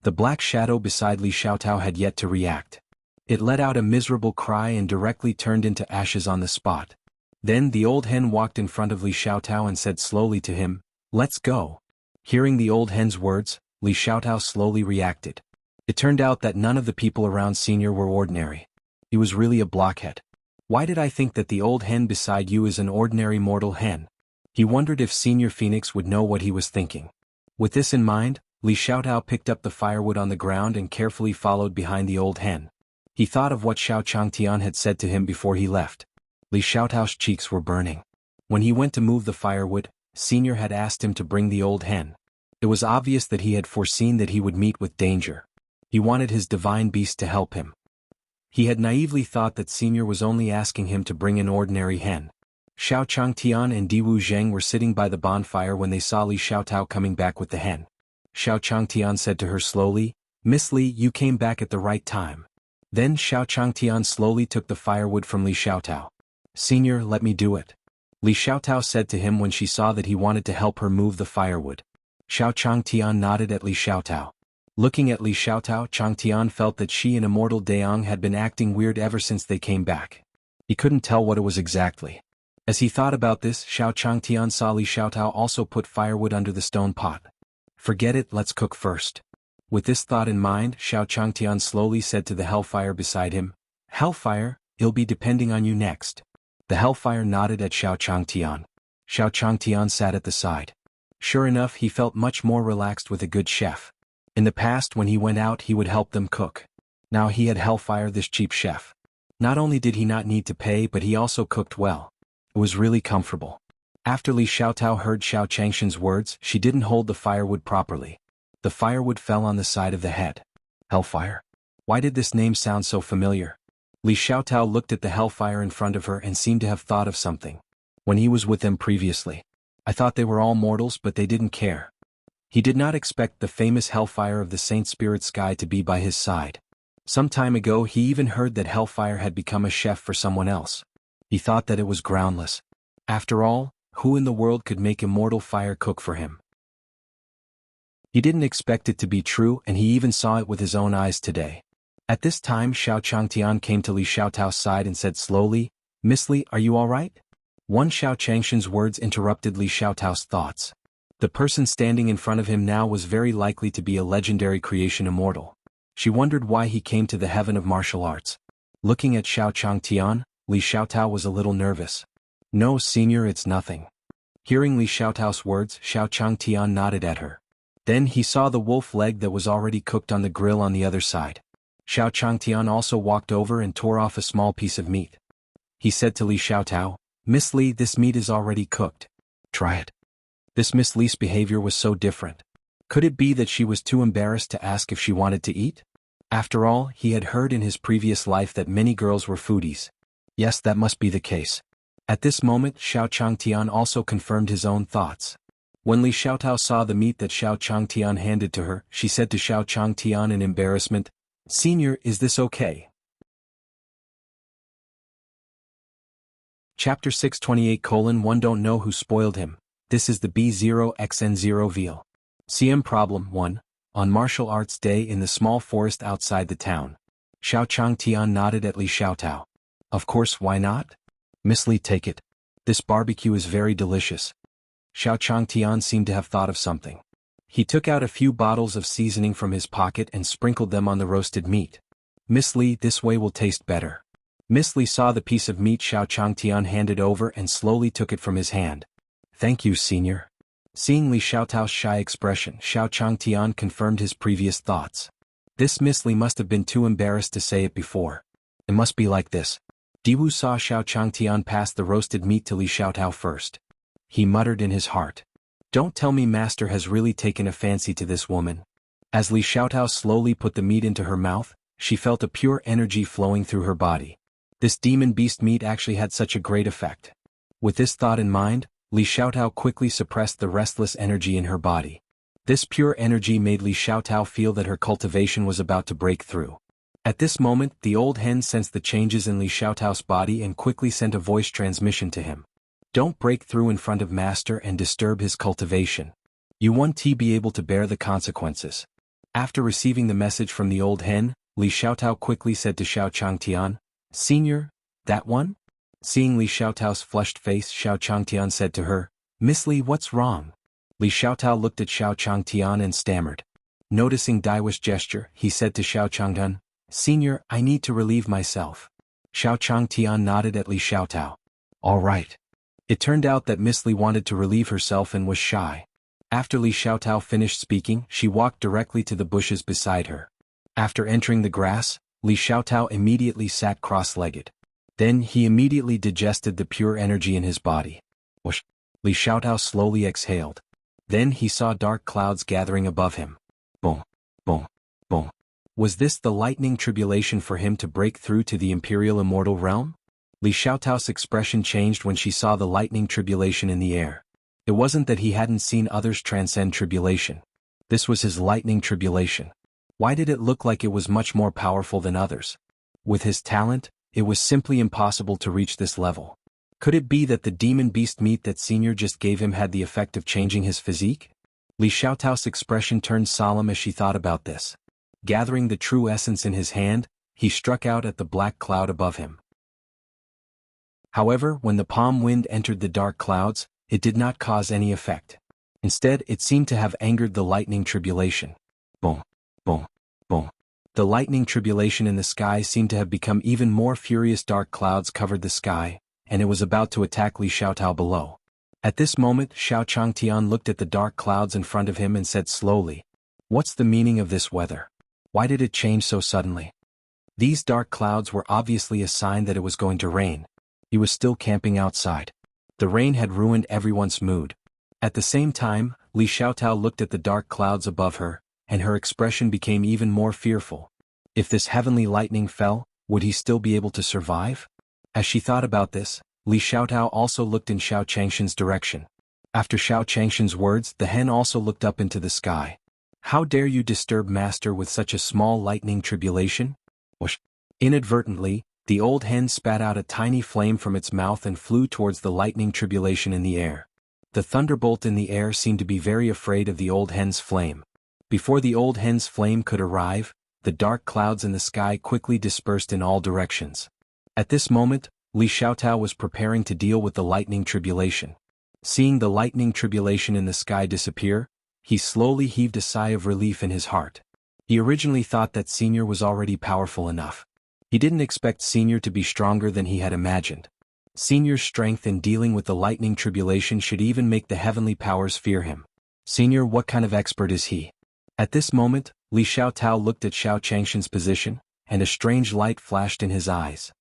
The black shadow beside Li Xiaotao had yet to react. It let out a miserable cry and directly turned into ashes on the spot. Then the old hen walked in front of Li Xiaotao and said slowly to him, "Let's go." Hearing the old hen's words, Li Xiaotao slowly reacted. It turned out that none of the people around Senior were ordinary. He was really a blockhead. Why did I think that the old hen beside you is an ordinary mortal hen? He wondered if Senior Phoenix would know what he was thinking. With this in mind, Li Xiaotao picked up the firewood on the ground and carefully followed behind the old hen. He thought of what Xiao Changtian had said to him before he left. Li Xiaotao's cheeks were burning. When he went to move the firewood, Senior had asked him to bring the old hen. It was obvious that he had foreseen that he would meet with danger. He wanted his divine beast to help him. He had naively thought that Senior was only asking him to bring an ordinary hen. Xiao Changtian and Diwu Zheng were sitting by the bonfire when they saw Li Xiaotao coming back with the hen. Xiao Changtian said to her slowly, "Miss Li, you came back at the right time." Then Xiao Changtian slowly took the firewood from Li Xiaotao. "Senior, let me do it," Li Xiaotao said to him when she saw that he wanted to help her move the firewood. Xiao Changtian nodded at Li Xiaotao. Looking at Li Xiaotao, Changtian felt that she and Immortal Daong had been acting weird ever since they came back. He couldn't tell what it was exactly. As he thought about this, Xiao Changtian saw Li Xiaotao also put firewood under the stone pot. "Forget it, let's cook first." With this thought in mind, Xiao Changtian slowly said to the hellfire beside him, "Hellfire, it'll be depending on you next." The hellfire nodded at Xiao Changtian. Xiao Changtian sat at the side. Sure enough, he felt much more relaxed with a good chef. In the past when he went out he would help them cook. Now he had hellfire, this cheap chef. Not only did he not need to pay, but he also cooked well. It was really comfortable. After Li Xiaotao heard Xiao Changshan's words, she didn't hold the firewood properly. The firewood fell on the side of the head. Hellfire? Why did this name sound so familiar? Li Xiaotao looked at the hellfire in front of her and seemed to have thought of something. When he was with them previously, I thought they were all mortals, but they didn't care. He did not expect the famous hellfire of the Saint Spirit Sky to be by his side. Some time ago he even heard that hellfire had become a chef for someone else. He thought that it was groundless. After all, who in the world could make immortal fire cook for him? He didn't expect it to be true, and he even saw it with his own eyes today. At this time Xiao Changtian came to Li Xiaotao's side and said slowly, "Miss Li, are you all right?" One Xiao Changshan's words interrupted Li Xiaotao's thoughts. The person standing in front of him now was very likely to be a legendary creation immortal. She wondered why he came to the heaven of martial arts. Looking at Xiao Changtian, Li Xiaotao was a little nervous. "No, senior, it's nothing." Hearing Li Xiaotao's words, Xiao Changtian nodded at her. Then he saw the wolf leg that was already cooked on the grill on the other side. Xiao Changtian also walked over and tore off a small piece of meat. He said to Li Xiaotao, "Miss Li, this meat is already cooked. Try it." This Miss Li's behavior was so different. Could it be that she was too embarrassed to ask if she wanted to eat? After all, he had heard in his previous life that many girls were foodies. Yes, that must be the case. At this moment, Xiao Changtian also confirmed his own thoughts. When Li Xiaotao saw the meat that Xiao Changtian handed to her, she said to Xiao Changtian in embarrassment, "Senior, is this okay?" Chapter 628:1 Don't know who spoiled him. This is the B0xN0 Veal. CM Problem 1. On Martial Arts Day in the small forest outside the town. Xiao Changtian nodded at Li Xiaotao. "Of course, why not? Miss Li, take it. This barbecue is very delicious." Xiao Changtian seemed to have thought of something. He took out a few bottles of seasoning from his pocket and sprinkled them on the roasted meat. "Miss Li, this way will taste better." Miss Li saw the piece of meat Xiao Changtian handed over and slowly took it from his hand. "Thank you, senior." Seeing Li Xiaotao's shy expression, Xiao Changtian confirmed his previous thoughts. This Miss Li must have been too embarrassed to say it before. It must be like this. Diwu saw Xiao Changtian pass the roasted meat to Li Xiaotao first. He muttered in his heart, "Don't tell me master has really taken a fancy to this woman." As Li Xiaotao slowly put the meat into her mouth, she felt a pure energy flowing through her body. This demon beast meat actually had such a great effect. With this thought in mind, Li Xiaotao quickly suppressed the restless energy in her body. This pure energy made Li Xiaotao feel that her cultivation was about to break through. At this moment, the old hen sensed the changes in Li Xiaotao's body and quickly sent a voice transmission to him. "Don't break through in front of master and disturb his cultivation. You won't be able to bear the consequences." After receiving the message from the old hen, Li Xiaotao quickly said to Xiao Changtian, "Senior, that one?" Seeing Li Xiaotao's flushed face, Xiao Changtian said to her, "Miss Li, what's wrong?" Li Xiaotao looked at Xiao Changtian and stammered. Noticing Daiwa's gesture, he said to Xiao Changtian, "Senior, I need to relieve myself." Xiao Changtian nodded at Li Xiaotao. "All right." It turned out that Miss Li wanted to relieve herself and was shy. After Li Xiaotao finished speaking, she walked directly to the bushes beside her. After entering the grass, Li Xiaotao immediately sat cross-legged. Then he immediately digested the pure energy in his body. Whoosh! Li Xiaotao slowly exhaled. Then he saw dark clouds gathering above him. Boom! Boom! Boom! Was this the lightning tribulation for him to break through to the imperial immortal realm? Li Xiaotao's expression changed when she saw the lightning tribulation in the air. It wasn't that he hadn't seen others transcend tribulation. This was his lightning tribulation. Why did it look like it was much more powerful than others? With his talent, it was simply impossible to reach this level. Could it be that the demon beast meat that Senior just gave him had the effect of changing his physique? Li Xiaotao's expression turned solemn as she thought about this. Gathering the true essence in his hand, he struck out at the black cloud above him. However, when the palm wind entered the dark clouds, it did not cause any effect. Instead, it seemed to have angered the lightning tribulation. Boom! Boom. Boom. The lightning tribulation in the sky seemed to have become even more furious. Dark clouds covered the sky, and it was about to attack Li Xiaotao below. At this moment, Xiao Changtian looked at the dark clouds in front of him and said slowly, "What's the meaning of this weather? Why did it change so suddenly?" These dark clouds were obviously a sign that it was going to rain. He was still camping outside. The rain had ruined everyone's mood. At the same time, Li Xiaotao looked at the dark clouds above her, and her expression became even more fearful. If this heavenly lightning fell, would he still be able to survive? As she thought about this, Li Xiaotao also looked in Xiao Changshan's direction. After Xiao Changshan's words, the hen also looked up into the sky. "How dare you disturb master with such a small lightning tribulation?" Whoosh. Inadvertently, the old hen spat out a tiny flame from its mouth and flew towards the lightning tribulation in the air. The thunderbolt in the air seemed to be very afraid of the old hen's flame. Before the old hen's flame could arrive, the dark clouds in the sky quickly dispersed in all directions. At this moment, Li Xiaotao was preparing to deal with the lightning tribulation. Seeing the lightning tribulation in the sky disappear, he slowly heaved a sigh of relief in his heart. He originally thought that Senior was already powerful enough. He didn't expect Senior to be stronger than he had imagined. Senior's strength in dealing with the lightning tribulation should even make the heavenly powers fear him. Senior, what kind of expert is he? At this moment, Li Xiaotao looked at Xiao Changshan's position, and a strange light flashed in his eyes.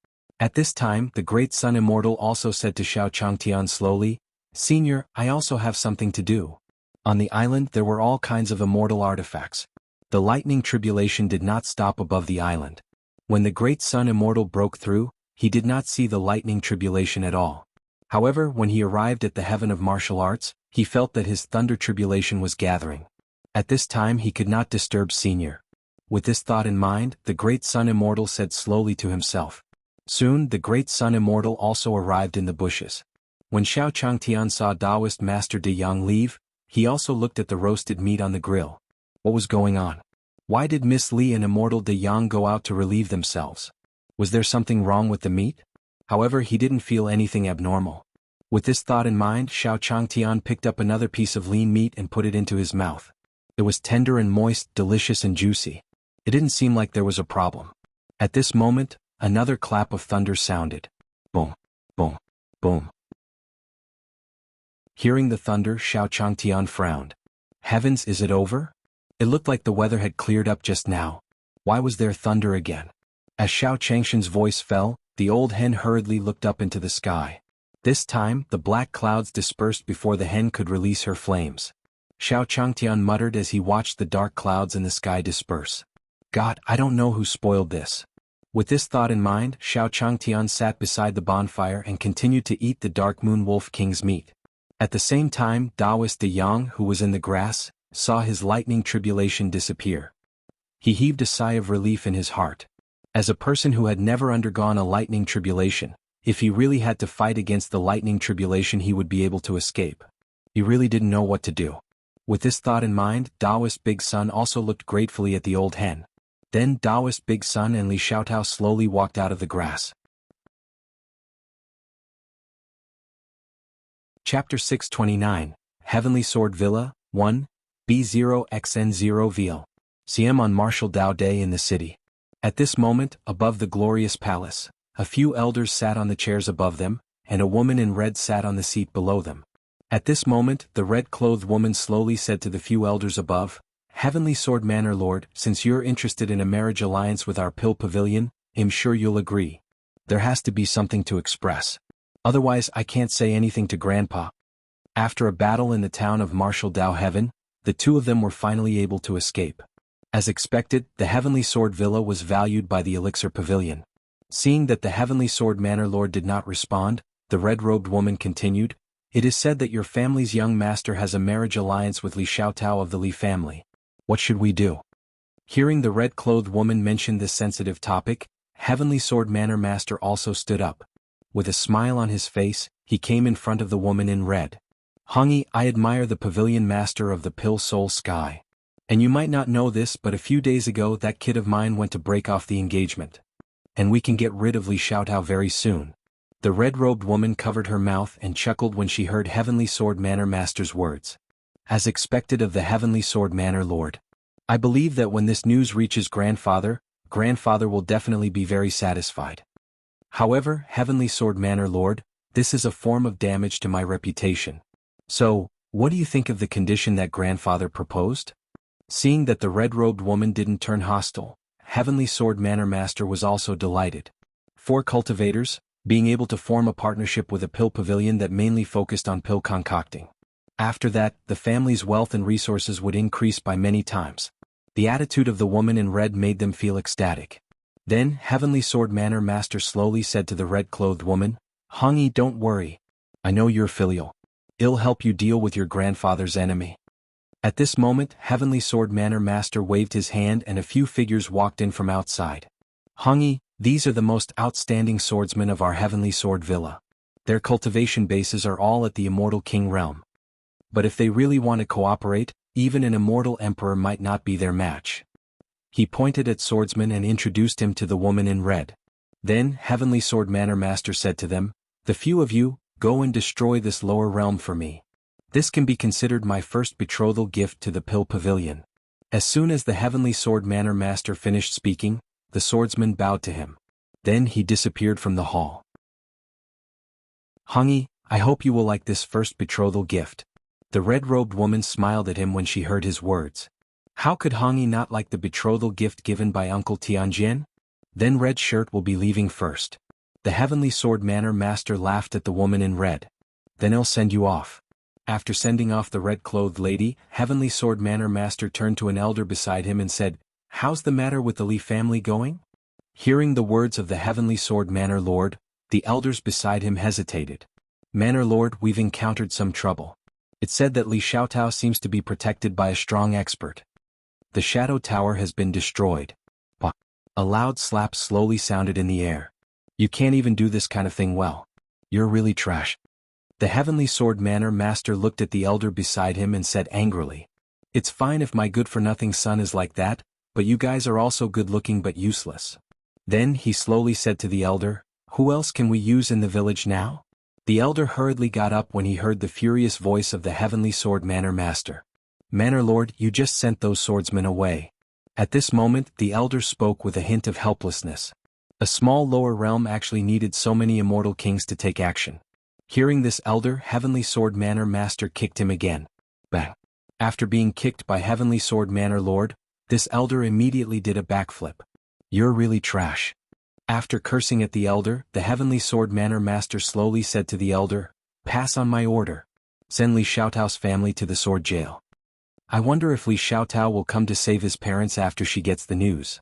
At this time, the great Sun Immortal also said to Xiao Changtian slowly, "Senior, I also have something to do." On the island there were all kinds of immortal artifacts. The lightning tribulation did not stop above the island. When the great Sun Immortal broke through, he did not see the lightning tribulation at all. However, when he arrived at the heaven of martial arts, he felt that his thunder tribulation was gathering. At this time he could not disturb Senior. With this thought in mind, the great Sun Immortal said slowly to himself. Soon the great Sun Immortal also arrived in the bushes. When Xiao Changtian saw Taoist Master De Yang leave, he also looked at the roasted meat on the grill. What was going on? Why did Miss Li and Immortal De Yang go out to relieve themselves? Was there something wrong with the meat? However, he didn't feel anything abnormal. With this thought in mind, Xiao Changtian picked up another piece of lean meat and put it into his mouth. It was tender and moist, delicious and juicy. It didn't seem like there was a problem. At this moment, another clap of thunder sounded. Boom, boom, boom. Hearing the thunder, Xiao Changtian frowned. Heavens, is it over? It looked like the weather had cleared up just now. Why was there thunder again? As Xiao Changshan's voice fell, the old hen hurriedly looked up into the sky. This time, the black clouds dispersed before the hen could release her flames. Xiao Changtian muttered as he watched the dark clouds in the sky disperse. God, I don't know who spoiled this. With this thought in mind, Xiao Changtian sat beside the bonfire and continued to eat the Dark Moon Wolf King's meat. At the same time, Taoist De Yang, who was in the grass, saw his lightning tribulation disappear. He heaved a sigh of relief in his heart. As a person who had never undergone a lightning tribulation, if he really had to fight against the lightning tribulation he would be able to escape. He really didn't know what to do. With this thought in mind, Taoist Big Sun also looked gratefully at the old hen. Then Taoist Big Sun and Li Xiaotao slowly walked out of the grass. Chapter 629, Heavenly Sword Villa, 1, B0XN0 VL. CM on Martial Dao Day in the city. At this moment, above the glorious palace, a few elders sat on the chairs above them, and a woman in red sat on the seat below them. At this moment, the red-clothed woman slowly said to the few elders above, "Heavenly Sword Manor Lord, since you're interested in a marriage alliance with our Pill Pavilion, I'm sure you'll agree. There has to be something to express. Otherwise I can't say anything to Grandpa." After a battle in the town of Martial Dao Heaven, the two of them were finally able to escape. As expected, the Heavenly Sword Villa was valued by the Elixir Pavilion. Seeing that the Heavenly Sword Manor Lord did not respond, the red-robed woman continued, "It is said that your family's young master has a marriage alliance with Li Xiaotao of the Li family. What should we do?" Hearing the red-clothed woman mention this sensitive topic, Heavenly Sword Manor Master also stood up. With a smile on his face, he came in front of the woman in red. "Hongi, I admire the pavilion master of the Pill Soul Sky. And you might not know this, but a few days ago that kid of mine went to break off the engagement. And we can get rid of Li Xiaotao very soon." The red-robed woman covered her mouth and chuckled when she heard Heavenly Sword Manor Master's words. As expected of the Heavenly Sword Manor Lord. I believe that when this news reaches Grandfather will definitely be very satisfied. However, Heavenly Sword Manor Lord, this is a form of damage to my reputation. So, what do you think of the condition that Grandfather proposed? Seeing that the red-robed woman didn't turn hostile, Heavenly Sword Manor Master was also delighted. 4 cultivators, being able to form a partnership with a pill pavilion that mainly focused on pill concocting. After that, the family's wealth and resources would increase by many times. The attitude of the woman in red made them feel ecstatic. Then, Heavenly Sword Manor Master slowly said to the red-clothed woman, "Hongi, don't worry. I know you're filial. I'll help you deal with your grandfather's enemy." At this moment, Heavenly Sword Manor Master waved his hand and a few figures walked in from outside. "Hongi, these are the most outstanding swordsmen of our Heavenly Sword Villa. Their cultivation bases are all at the Immortal King realm. But if they really want to cooperate, even an immortal emperor might not be their match." He pointed at Swordsman and introduced him to the woman in red. Then, Heavenly Sword Manor Master said to them, "The few of you, go and destroy this lower realm for me. This can be considered my first betrothal gift to the Pill Pavilion." As soon as the Heavenly Sword Manor Master finished speaking, the swordsman bowed to him. Then he disappeared from the hall. "Hongi, I hope you will like this first betrothal gift." The red-robed woman smiled at him when she heard his words. How could Hongi not like the betrothal gift given by Uncle Tianjin? Then Red Shirt will be leaving first. The Heavenly Sword Manor Master laughed at the woman in red. "Then I'll send you off." After sending off the red-clothed lady, Heavenly Sword Manor Master turned to an elder beside him and said, "How's the matter with the Li family going?" Hearing the words of the Heavenly Sword Manor Lord, the elders beside him hesitated. "Manor Lord, we've encountered some trouble. It's said that Li Xiaotao seems to be protected by a strong expert. The Shadow Tower has been destroyed." A loud slap slowly sounded in the air. "You can't even do this kind of thing well. You're really trash." The Heavenly Sword Manor Master looked at the elder beside him and said angrily, "It's fine if my good-for-nothing son is like that, but you guys are also good-looking but useless." Then he slowly said to the elder, "Who else can we use in the village now?" The elder hurriedly got up when he heard the furious voice of the Heavenly Sword Manor Master. "Manor Lord, you just sent those swordsmen away." At this moment, the elder spoke with a hint of helplessness. A small lower realm actually needed so many immortal kings to take action. Hearing this elder, Heavenly Sword Manor Master kicked him again. Bang! After being kicked by Heavenly Sword Manor Lord, this elder immediately did a backflip. "You're really trash." After cursing at the elder, the Heavenly Sword Manor Master slowly said to the elder, "Pass on my order. Send Li Xiaotao's family to the sword jail. I wonder if Li Xiaotao will come to save his parents after she gets the news."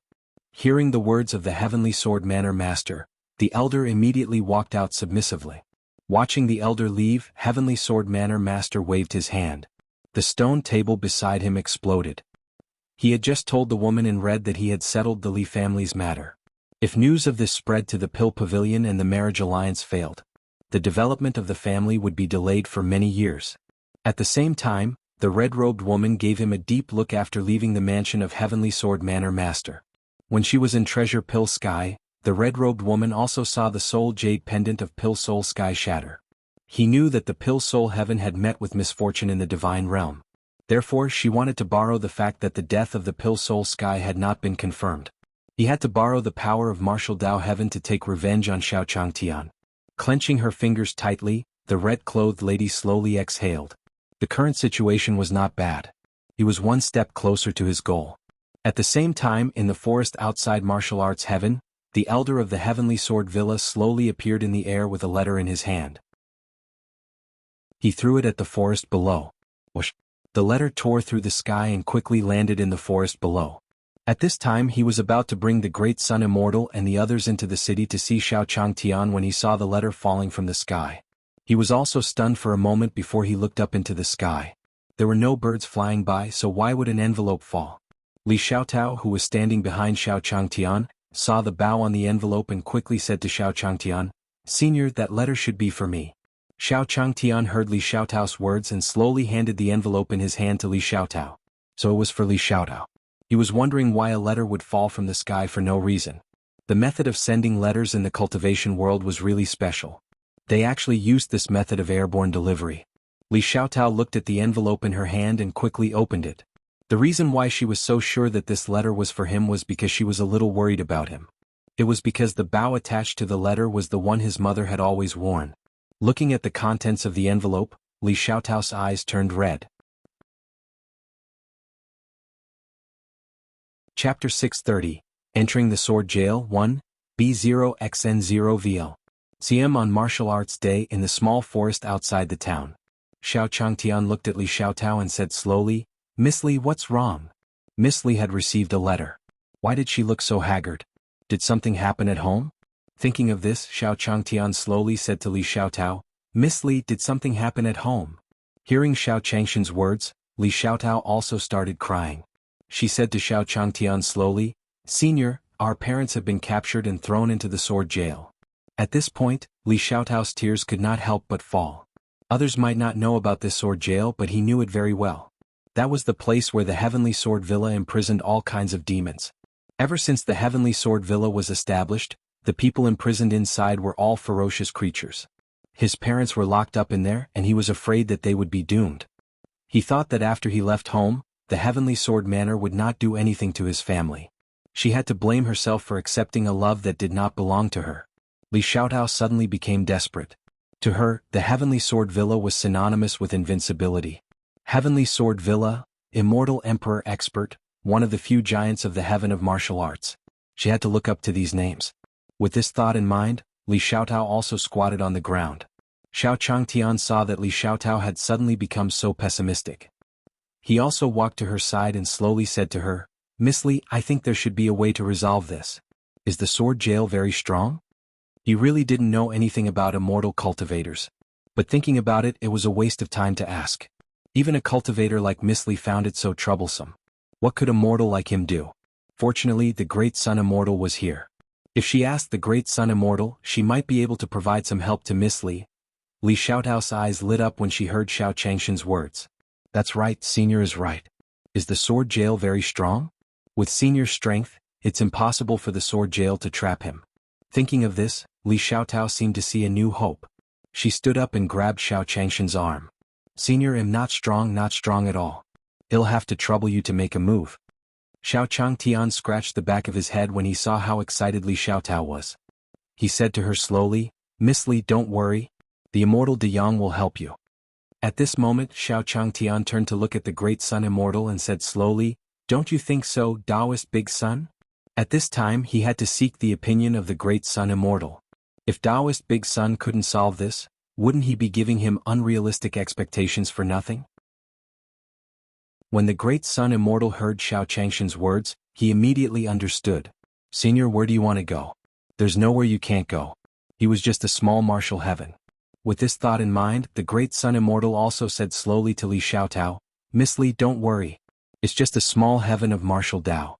Hearing the words of the Heavenly Sword Manor Master, the elder immediately walked out submissively. Watching the elder leave, Heavenly Sword Manor Master waved his hand. The stone table beside him exploded. He had just told the woman in red that he had settled the Li family's matter. If news of this spread to the Pill Pavilion and the marriage alliance failed, the development of the family would be delayed for many years. At the same time, the red-robed woman gave him a deep look after leaving the mansion of Heavenly Sword Manor Master. When she was in Treasure Pill Sky, the red-robed woman also saw the soul jade pendant of Pill Soul Sky shatter. He knew that the Pill Soul Heaven had met with misfortune in the divine realm. Therefore she wanted to borrow the fact that the death of the Pill Soul Sky had not been confirmed. He had to borrow the power of Martial Dao Heaven to take revenge on Xiao Changtian. Clenching her fingers tightly, the red-clothed lady slowly exhaled. The current situation was not bad. He was one step closer to his goal. At the same time, in the forest outside Martial Arts Heaven, the elder of the Heavenly Sword Villa slowly appeared in the air with a letter in his hand. He threw it at the forest below. Whoosh! The letter tore through the sky and quickly landed in the forest below. At this time he was about to bring the Great Sun Immortal and the others into the city to see Xiao Changtian when he saw the letter falling from the sky. He was also stunned for a moment before he looked up into the sky. There were no birds flying by, so why would an envelope fall? Li Xiaotao, who was standing behind Xiao Changtian, saw the bow on the envelope and quickly said to Xiao Changtian, "Senior, that letter should be for me." Xiao Changtian heard Li Xiaotao's words and slowly handed the envelope in his hand to Li Xiaotao. So it was for Li Xiaotao. He was wondering why a letter would fall from the sky for no reason. The method of sending letters in the cultivation world was really special. They actually used this method of airborne delivery. Li Xiaotao looked at the envelope in her hand and quickly opened it. The reason why she was so sure that this letter was for him was because she was a little worried about him. It was because the bow attached to the letter was the one his mother had always worn. Looking at the contents of the envelope, Li Xiaotao's eyes turned red. Chapter 630, Entering the Sword Jail 1, B0XN0VL. CM on Martial Arts Day in the small forest outside the town. Xiao Changtian looked at Li Xiaotao and said slowly, "Miss Li, what's wrong?" Miss Li had received a letter. Why did she look so haggard? Did something happen at home? Thinking of this, Xiao Changtian slowly said to Li Xiaotao, "Miss Li, did something happen at home?" Hearing Xiao Changshan's words, Li Xiaotao also started crying. She said to Xiao Changtian slowly, "Senior, our parents have been captured and thrown into the sword jail." At this point, Li Xiaotao's tears could not help but fall. Others might not know about this sword jail, but he knew it very well. That was the place where the Heavenly Sword Villa imprisoned all kinds of demons. Ever since the Heavenly Sword Villa was established, the people imprisoned inside were all ferocious creatures. His parents were locked up in there, and he was afraid that they would be doomed. He thought that after he left home, the Heavenly Sword Manor would not do anything to his family. She had to blame herself for accepting a love that did not belong to her. Li Xiaotao suddenly became desperate. To her, the Heavenly Sword Villa was synonymous with invincibility. Heavenly Sword Villa, Immortal Emperor Expert, one of the few giants of the heaven of martial arts. She had to look up to these names. With this thought in mind, Li Xiaotao also squatted on the ground. Xiao Changtian saw that Li Xiaotao had suddenly become so pessimistic. He also walked to her side and slowly said to her, "Miss Li, I think there should be a way to resolve this. Is the sword jail very strong?" He really didn't know anything about immortal cultivators. But thinking about it, it was a waste of time to ask. Even a cultivator like Miss Li found it so troublesome. What could a mortal like him do? Fortunately, the Great Sun Immortal was here. If she asked the Great Sun Immortal, she might be able to provide some help to Miss Li. Li Xiaotao's eyes lit up when she heard Xiao Changshan's words. That's right, Senior is right. Is the sword jail very strong? With Senior's strength, it's impossible for the sword jail to trap him. Thinking of this, Li Xiaotao seemed to see a new hope. She stood up and grabbed Xiao Changshan's arm. "Senior, I'm not strong at all. It'll have to trouble you to make a move." Xiao Changtian scratched the back of his head when he saw how excited Li Xiaotao was. He said to her slowly, "Miss Li, don't worry. The immortal De Yang will help you." At this moment, Xiao Changtian turned to look at the Great Sun Immortal and said slowly, "Don't you think so, Taoist Big Sun?" At this time, he had to seek the opinion of the Great Sun Immortal. If Taoist Big Sun couldn't solve this, wouldn't he be giving him unrealistic expectations for nothing? When the Great Sun Immortal heard Xiao Changshan's words, he immediately understood. "Senior, where do you want to go? There's nowhere you can't go." He was just a small martial heaven. With this thought in mind, the Great Sun Immortal also said slowly to Li Xiaotao, "Miss Li, don't worry. It's just a small heaven of martial Tao."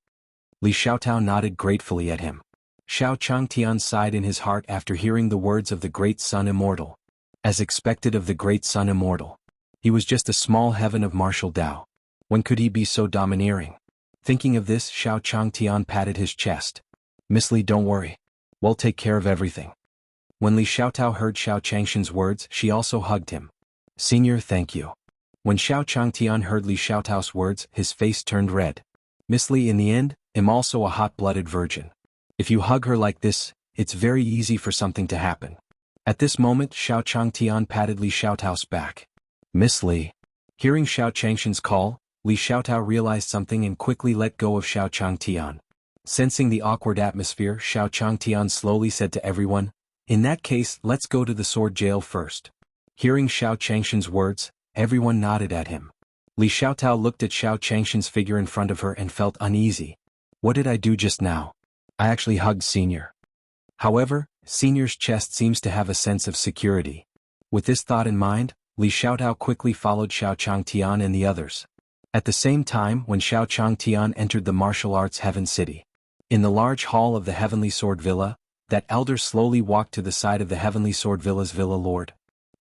Li Xiaotao nodded gratefully at him. Xiao Changtian sighed in his heart after hearing the words of the Great Sun Immortal. As expected of the Great Sun Immortal, he was just a small heaven of martial Tao. When could he be so domineering? Thinking of this, Xiao Changtian patted his chest. "Miss Li, don't worry. We'll take care of everything." When Li Xiaotao heard Xiao Changshan's words, she also hugged him. "Senior, thank you." When Xiao Changtian heard Li Xiaotao's words, his face turned red. "Miss Li, in the end, I'm also a hot-blooded virgin. If you hug her like this, it's very easy for something to happen." At this moment, Xiao Changtian patted Li Xiaotao's back. "Miss Li." Hearing Xiao Changshan's call, Li Xiaotao realized something and quickly let go of Xiao Changtian. Sensing the awkward atmosphere, Xiao Changtian slowly said to everyone, "In that case, let's go to the sword jail first." Hearing Xiao Changshan's words, everyone nodded at him. Li Xiaotao looked at Xiao Changshan's figure in front of her and felt uneasy. What did I do just now? I actually hugged Senior. However, Senior's chest seems to have a sense of security. With this thought in mind, Li Xiaotao quickly followed Xiao Changtian and the others. At the same time, when Xiao Changtian entered the martial arts heaven city. In the large hall of the Heavenly Sword Villa, that elder slowly walked to the side of the Heavenly Sword Villa's Villa Lord.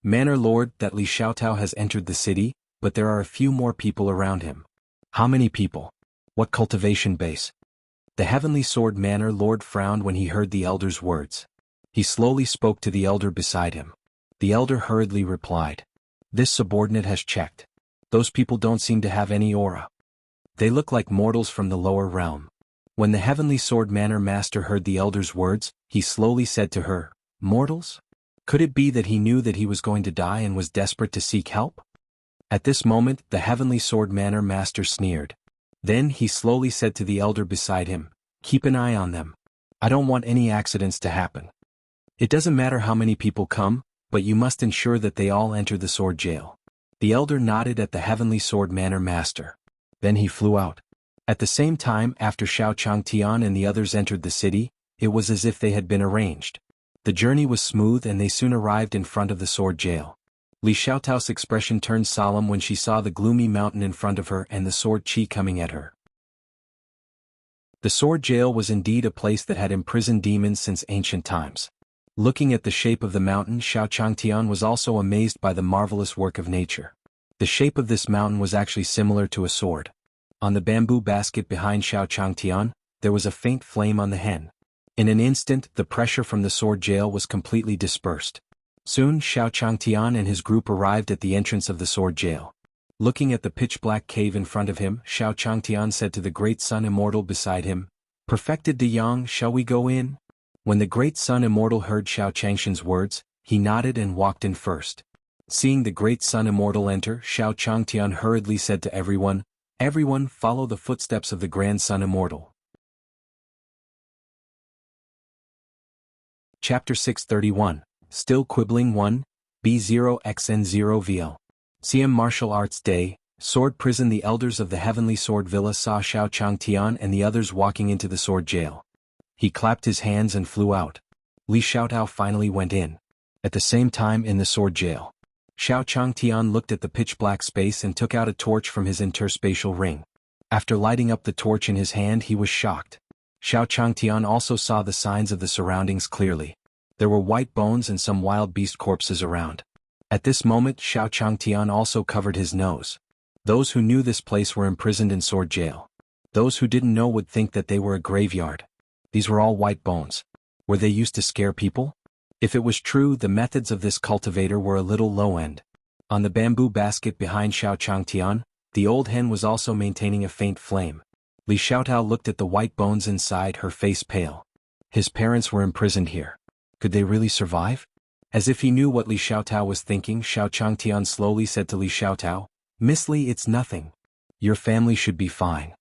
Manor Lord, that Li Xiaotao has entered the city, but there are a few more people around him. How many people? What cultivation base? The Heavenly Sword Manor Lord frowned when he heard the elder's words. He slowly spoke to the elder beside him. The elder hurriedly replied. "This subordinate has checked. Those people don't seem to have any aura." They look like mortals from the lower realm. When the Heavenly Sword Manor Master heard the elder's words, he slowly said to her, "Mortals? Could it be that he knew that he was going to die and was desperate to seek help?" At this moment, the Heavenly Sword Manor Master sneered. Then he slowly said to the elder beside him, "Keep an eye on them. I don't want any accidents to happen. It doesn't matter how many people come, but you must ensure that they all enter the sword jail." The elder nodded at the Heavenly Sword Manor Master. Then he flew out. At the same time, after Xiao Changtian and the others entered the city, it was as if they had been arranged. The journey was smooth and they soon arrived in front of the sword jail. Li Xiaotao's expression turned solemn when she saw the gloomy mountain in front of her and the sword chi coming at her. The sword jail was indeed a place that had imprisoned demons since ancient times. Looking at the shape of the mountain, Xiao Changtian was also amazed by the marvelous work of nature. The shape of this mountain was actually similar to a sword. On the bamboo basket behind Xiao Changtian, there was a faint flame on the hen. In an instant, the pressure from the sword jail was completely dispersed. Soon Xiao Changtian and his group arrived at the entrance of the sword jail. Looking at the pitch-black cave in front of him, Xiao Changtian said to the great Sun Immortal beside him, "Perfected De Yang, shall we go in?" When the great Sun Immortal heard Xiao Changshan's words, he nodded and walked in first. Seeing the great Sun Immortal enter, Xiao Changtian hurriedly said to everyone, "Everyone follow the footsteps of the Grand Sun Immortal." Chapter 631, Still Quibbling 1, B0xN0VL. CM Martial Arts Day, Sword Prison. The elders of the Heavenly Sword Villa saw Xiao Changtian and the others walking into the sword jail. He clapped his hands and flew out. Li Xiaotao finally went in. At the same time in the sword jail, Xiao Changtian looked at the pitch-black space and took out a torch from his interspatial ring. After lighting up the torch in his hand, he was shocked. Xiao Changtian also saw the signs of the surroundings clearly. There were white bones and some wild beast corpses around. At this moment, Xiao Changtian also covered his nose. Those who knew this place were imprisoned in sword jail. Those who didn't know would think that they were a graveyard. These were all white bones. Were they used to scare people? If it was true, the methods of this cultivator were a little low-end. On the bamboo basket behind Xiao Changtian, the old hen was also maintaining a faint flame. Li Xiaotao looked at the white bones inside, her face pale. His parents were imprisoned here. Could they really survive? As if he knew what Li Xiaotao was thinking, Xiao Changtian slowly said to Li Xiaotao, "Miss Li, it's nothing. Your family should be fine."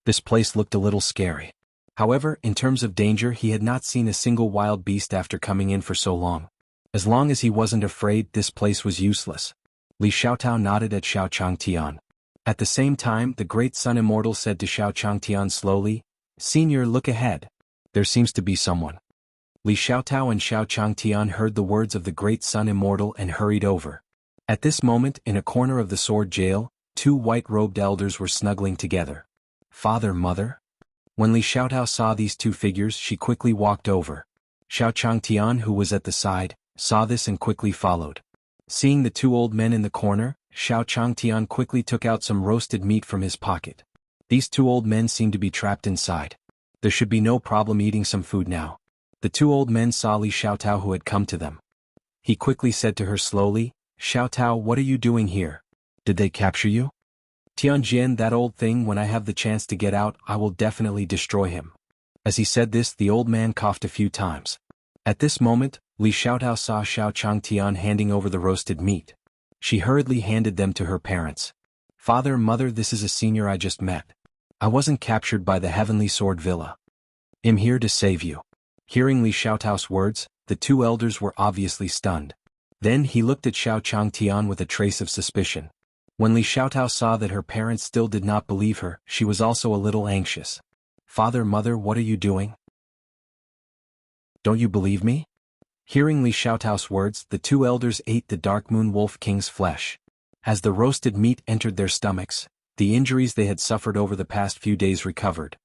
This place looked a little scary. However, in terms of danger, he had not seen a single wild beast after coming in for so long. As long as he wasn't afraid, this place was useless. Li Xiaotao nodded at Xiao Changtian. At the same time, the great Sun Immortal said to Xiao Changtian slowly, "Senior, look ahead. There seems to be someone." Li Xiaotao and Xiao Changtian heard the words of the great Sun Immortal and hurried over. At this moment, in a corner of the sword jail, two white-robed elders were snuggling together. "Father, mother?" When Li Xiaotao saw these two figures, she quickly walked over. Xiao Changtian, who was at the side, saw this and quickly followed. Seeing the two old men in the corner, Xiao Changtian quickly took out some roasted meat from his pocket. These two old men seemed to be trapped inside. There should be no problem eating some food now. The two old men saw Li Xiaotao who had come to them. He quickly said to her slowly, "Xiaotao, what are you doing here? Did they capture you?" "Tianjian, that old thing, when I have the chance to get out, I will definitely destroy him." As he said this, the old man coughed a few times. At this moment, Li Xiaotao saw Xiao Changtian handing over the roasted meat. She hurriedly handed them to her parents. "Father, mother, this is a senior I just met. I wasn't captured by the Heavenly Sword Villa. I'm here to save you." Hearing Li Xiaotao's words, the two elders were obviously stunned. Then he looked at Xiao Changtian with a trace of suspicion. When Li Xiaotao saw that her parents still did not believe her, she was also a little anxious. "Father, mother, what are you doing? Don't you believe me?" Hearing Li Xiaotao's words, the two elders ate the Dark Moon Wolf King's flesh. As the roasted meat entered their stomachs, the injuries they had suffered over the past few days recovered.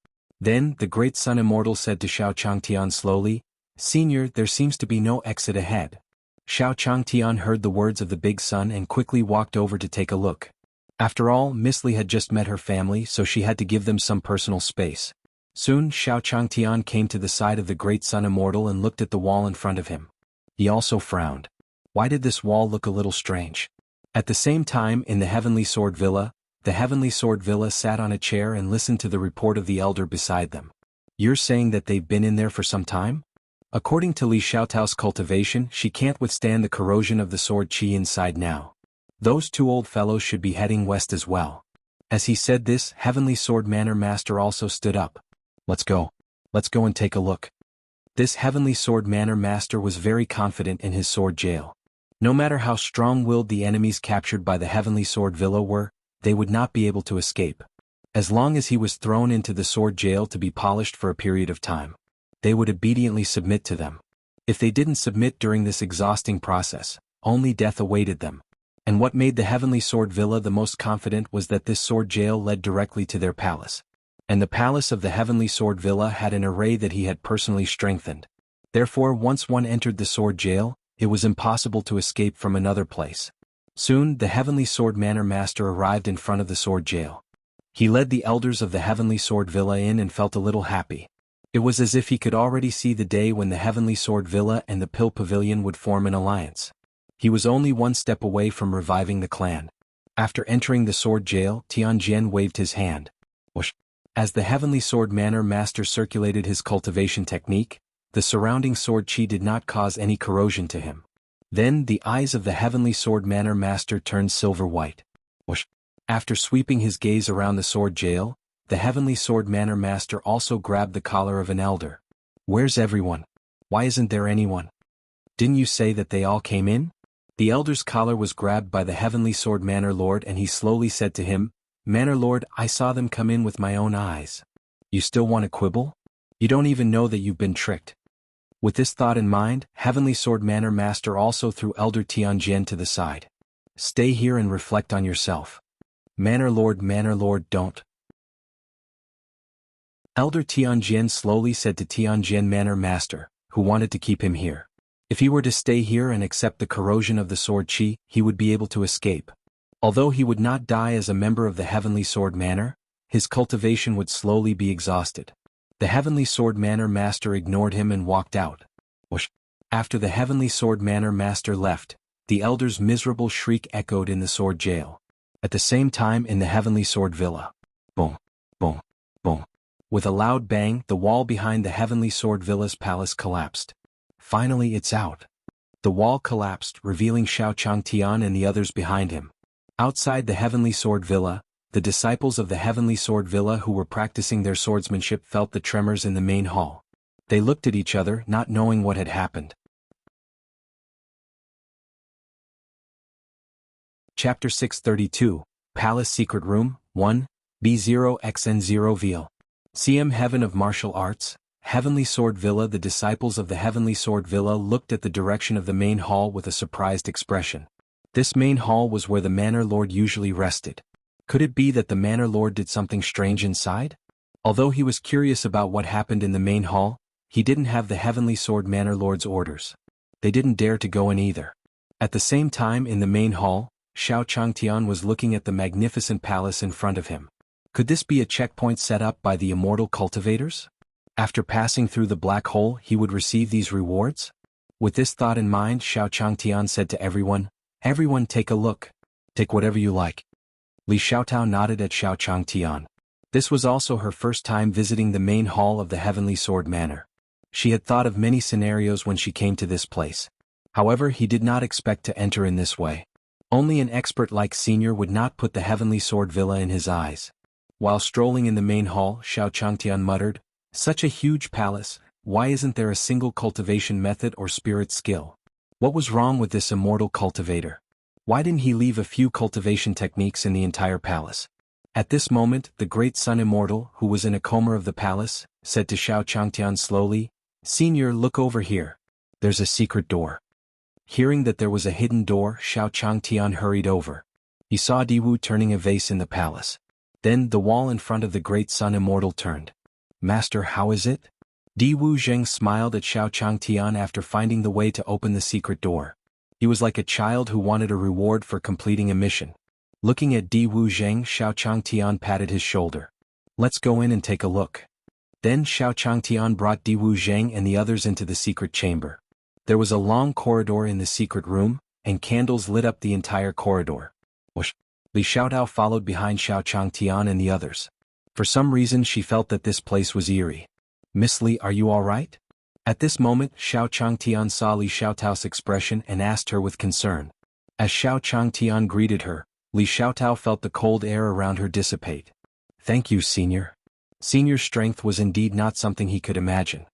Then, the great Sun Immortal said to Xiao Changtian slowly, "Senior, there seems to be no exit ahead." Xiao Changtian heard the words of the big sun and quickly walked over to take a look. After all, Miss Li had just met her family, so she had to give them some personal space. Soon, Xiao Changtian came to the side of the great Sun Immortal and looked at the wall in front of him. He also frowned. Why did this wall look a little strange? At the same time, in the Heavenly Sword Villa, The Heavenly Sword Villa sat on a chair and listened to the report of the elder beside them. You're saying that they've been in there for some time? According to Li Xiaotao's cultivation, she can't withstand the corrosion of the sword qi inside now. Those two old fellows should be heading west as well. As he said this, Heavenly Sword Manor Master also stood up. Let's go. Let's go and take a look. This Heavenly Sword Manor Master was very confident in his sword jail. No matter how strong-willed the enemies captured by the Heavenly Sword Villa were, they would not be able to escape. As long as he was thrown into the sword jail to be polished for a period of time, they would obediently submit to them. If they didn't submit during this exhausting process, only death awaited them. And what made the Heavenly Sword Villa the most confident was that this sword jail led directly to their palace. And the palace of the Heavenly Sword Villa had an array that he had personally strengthened. Therefore, once one entered the sword jail, it was impossible to escape from another place. Soon, the Heavenly Sword Manor Master arrived in front of the sword jail. He led the elders of the Heavenly Sword Villa in and felt a little happy. It was as if he could already see the day when the Heavenly Sword Villa and the Pill Pavilion would form an alliance. He was only one step away from reviving the clan. After entering the sword jail, Tianjian waved his hand. Whoosh! As the Heavenly Sword Manor Master circulated his cultivation technique, the surrounding sword qi did not cause any corrosion to him. Then the eyes of the Heavenly Sword Manor Master turned silver white. Whoosh! After sweeping his gaze around the sword jail, the Heavenly Sword Manor Master also grabbed the collar of an elder. Where's everyone? Why isn't there anyone? Didn't you say that they all came in? The elder's collar was grabbed by the Heavenly Sword Manor Lord and he slowly said to him, Manor Lord, I saw them come in with my own eyes. You still want to quibble? You don't even know that you've been tricked. With this thought in mind, Heavenly Sword Manor Master also threw Elder Tianjian to the side. Stay here and reflect on yourself. Manor Lord, don't. Elder Tianjian slowly said to Tianjian Manor Master, who wanted to keep him here. If he were to stay here and accept the corrosion of the sword qi, he would be able to escape. Although he would not die as a member of the Heavenly Sword Manor, his cultivation would slowly be exhausted. The Heavenly Sword Manor Master ignored him and walked out. Whoosh! After the Heavenly Sword Manor Master left, the elder's miserable shriek echoed in the sword jail. At the same time in the Heavenly Sword Villa. Boom! Boom! Boom! With a loud bang, the wall behind the Heavenly Sword Villa's palace collapsed. Finally it's out. The wall collapsed, revealing Xiao Changtian and the others behind him. Outside the Heavenly Sword Villa, the disciples of the Heavenly Sword Villa who were practicing their swordsmanship felt the tremors in the main hall. They looked at each other, not knowing what had happened. Chapter 632, Palace Secret Room, 1, B0XN0 Veal. CM Heaven of Martial Arts, Heavenly Sword Villa. The disciples of the Heavenly Sword Villa looked at the direction of the main hall with a surprised expression. This main hall was where the Manor Lord usually rested. Could it be that the Manor Lord did something strange inside? Although he was curious about what happened in the main hall, he didn't have the Heavenly Sword Manor Lord's orders. They didn't dare to go in either. At the same time in the main hall, Xiao Changtian was looking at the magnificent palace in front of him. Could this be a checkpoint set up by the immortal cultivators? After passing through the black hole he would receive these rewards? With this thought in mind, Xiao Changtian said to everyone, Everyone take a look. Take whatever you like. Li Xiaotao nodded at Xiao Changtian. This was also her first time visiting the main hall of the Heavenly Sword Manor. She had thought of many scenarios when she came to this place. However, he did not expect to enter in this way. Only an expert like Senior would not put the Heavenly Sword Villa in his eyes. While strolling in the main hall, Xiao Changtian muttered, Such a huge palace, why isn't there a single cultivation method or spirit skill? What was wrong with this immortal cultivator? Why didn't he leave a few cultivation techniques in the entire palace? At this moment, the great Sun Immortal, who was in a coma of the palace, said to Xiao Changtian slowly, Senior, look over here. There's a secret door. Hearing that there was a hidden door, Xiao Changtian hurried over. He saw Diwu turning a vase in the palace. Then the wall in front of the great Sun Immortal turned. Master, how is it? Diwu Zheng smiled at Xiao Changtian after finding the way to open the secret door. He was like a child who wanted a reward for completing a mission. Looking at Diwu Zheng, Xiao Changtian patted his shoulder. Let's go in and take a look. Then Xiao Changtian brought Diwu Zheng and the others into the secret chamber. There was a long corridor in the secret room, and candles lit up the entire corridor. Whoosh! Li Xiaotao followed behind Xiao Changtian and the others. For some reason she felt that this place was eerie. "Miss Li, are you all right?" At this moment, Xiao Changtian saw Li Xiaotao's expression and asked her with concern. As Xiao Changtian greeted her, Li Xiaotao felt the cold air around her dissipate. "Thank you, Senior." Senior's strength was indeed not something he could imagine.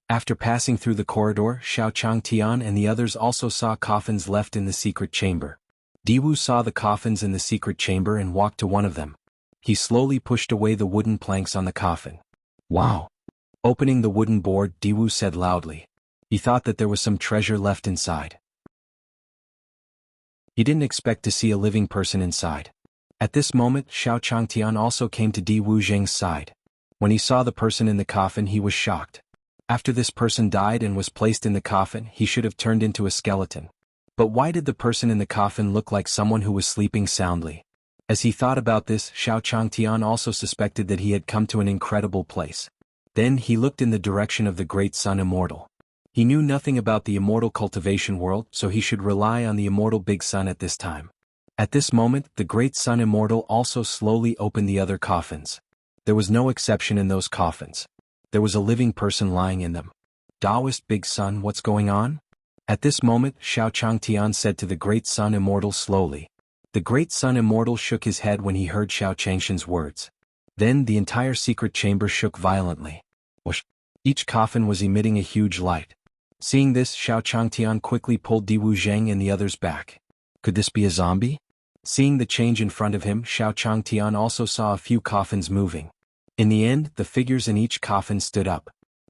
After passing through the corridor, Xiao Changtian and the others also saw coffins left in the secret chamber. Diwu saw the coffins in the secret chamber and walked to one of them. He slowly pushed away the wooden planks on the coffin. "Wow!" Opening the wooden board, Diwu said loudly. He thought that there was some treasure left inside. He didn't expect to see a living person inside. At this moment, Xiao Changtian also came to Diwu Zheng's side. When he saw the person in the coffin, he was shocked. After this person died and was placed in the coffin, he should have turned into a skeleton. But why did the person in the coffin look like someone who was sleeping soundly? As he thought about this, Xiao Changtian also suspected that he had come to an incredible place. Then he looked in the direction of the Great Sun Immortal. He knew nothing about the immortal cultivation world, so he should rely on the immortal Big Sun at this time. At this moment, the Great Sun Immortal also slowly opened the other coffins. There was no exception in those coffins. There was a living person lying in them. "Taoist Big Sun, what's going on?" At this moment, Xiao Changtian said to the Great Sun Immortal slowly. The Great Sun Immortal shook his head when he heard Xiao Changshan's words. Then the entire secret chamber shook violently. Whoosh! Each coffin was emitting a huge light. Seeing this, Xiao Changtian quickly pulled Diwu Zheng and the others back. Could this be a zombie? Seeing the change in front of him, Xiao Changtian also saw a few coffins moving. In the end, the figures in each coffin stood up.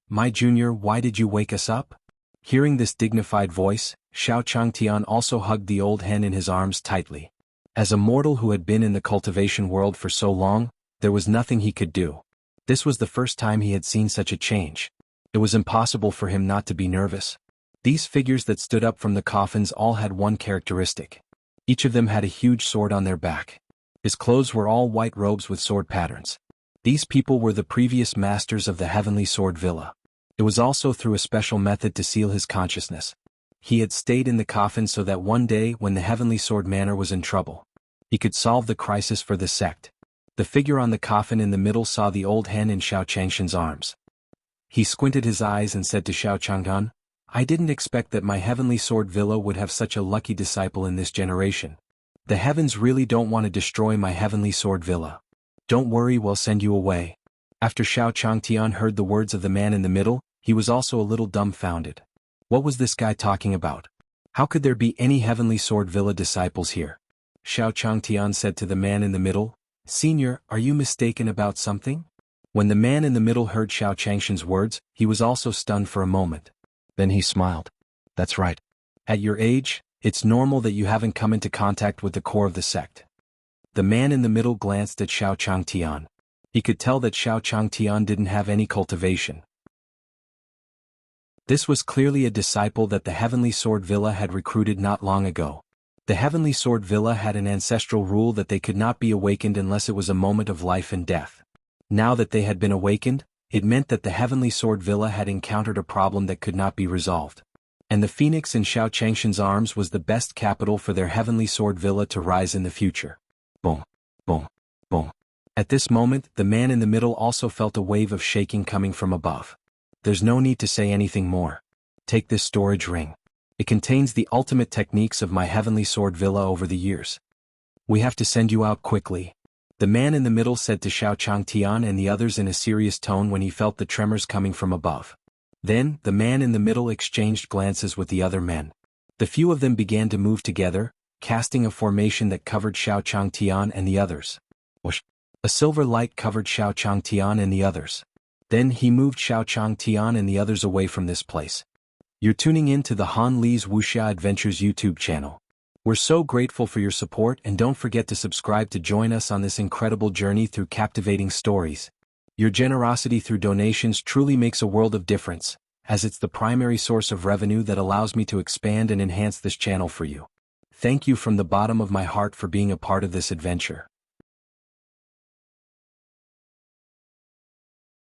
"My junior, why did you wake us up?" Hearing this dignified voice, Xiao Changtian also hugged the old hen in his arms tightly. As a mortal who had been in the cultivation world for so long, there was nothing he could do. This was the first time he had seen such a change. It was impossible for him not to be nervous. These figures that stood up from the coffins all had one characteristic. Each of them had a huge sword on their back. His clothes were all white robes with sword patterns. These people were the previous masters of the Heavenly Sword Villa. It was also through a special method to seal his consciousness. He had stayed in the coffin so that one day when the Heavenly Sword Manor was in trouble, he could solve the crisis for the sect. The figure on the coffin in the middle saw the old hen in Xiao Changshan's arms. He squinted his eyes and said to Xiao Chang'an, "I didn't expect that my Heavenly Sword Villa would have such a lucky disciple in this generation. The heavens really don't want to destroy my Heavenly Sword Villa. Don't worry, we'll send you away." After Xiao Changtian heard the words of the man in the middle, he was also a little dumbfounded. What was this guy talking about? How could there be any Heavenly Sword Villa disciples here? Xiao Changtian said to the man in the middle, "Senior, are you mistaken about something?" When the man in the middle heard Xiao Changshan's words, he was also stunned for a moment. Then he smiled. "That's right. At your age, it's normal that you haven't come into contact with the core of the sect." The man in the middle glanced at Xiao Changtian. He could tell that Xiao Changtian didn't have any cultivation. This was clearly a disciple that the Heavenly Sword Villa had recruited not long ago. The Heavenly Sword Villa had an ancestral rule that they could not be awakened unless it was a moment of life and death. Now that they had been awakened, it meant that the Heavenly Sword Villa had encountered a problem that could not be resolved. And the phoenix in Xiao Changshan's arms was the best capital for their Heavenly Sword Villa to rise in the future. Boom, boom, boom. At this moment, the man in the middle also felt a wave of shaking coming from above. There's no need to say anything more. Take this storage ring. It contains the ultimate techniques of my Heavenly Sword Villa over the years. We have to send you out quickly. The man in the middle said to Xiao Changtian and the others in a serious tone when he felt the tremors coming from above. Then, the man in the middle exchanged glances with the other men. The few of them began to move together, casting a formation that covered Xiao Changtian and the others. Whoosh! A silver light covered Xiao Changtian and the others. Then he moved Xiao Changtian and the others away from this place. You're tuning in to the Han Li's Wuxia Adventures YouTube channel. We're so grateful for your support, and don't forget to subscribe to join us on this incredible journey through captivating stories. Your generosity through donations truly makes a world of difference, as it's the primary source of revenue that allows me to expand and enhance this channel for you. Thank you from the bottom of my heart for being a part of this adventure.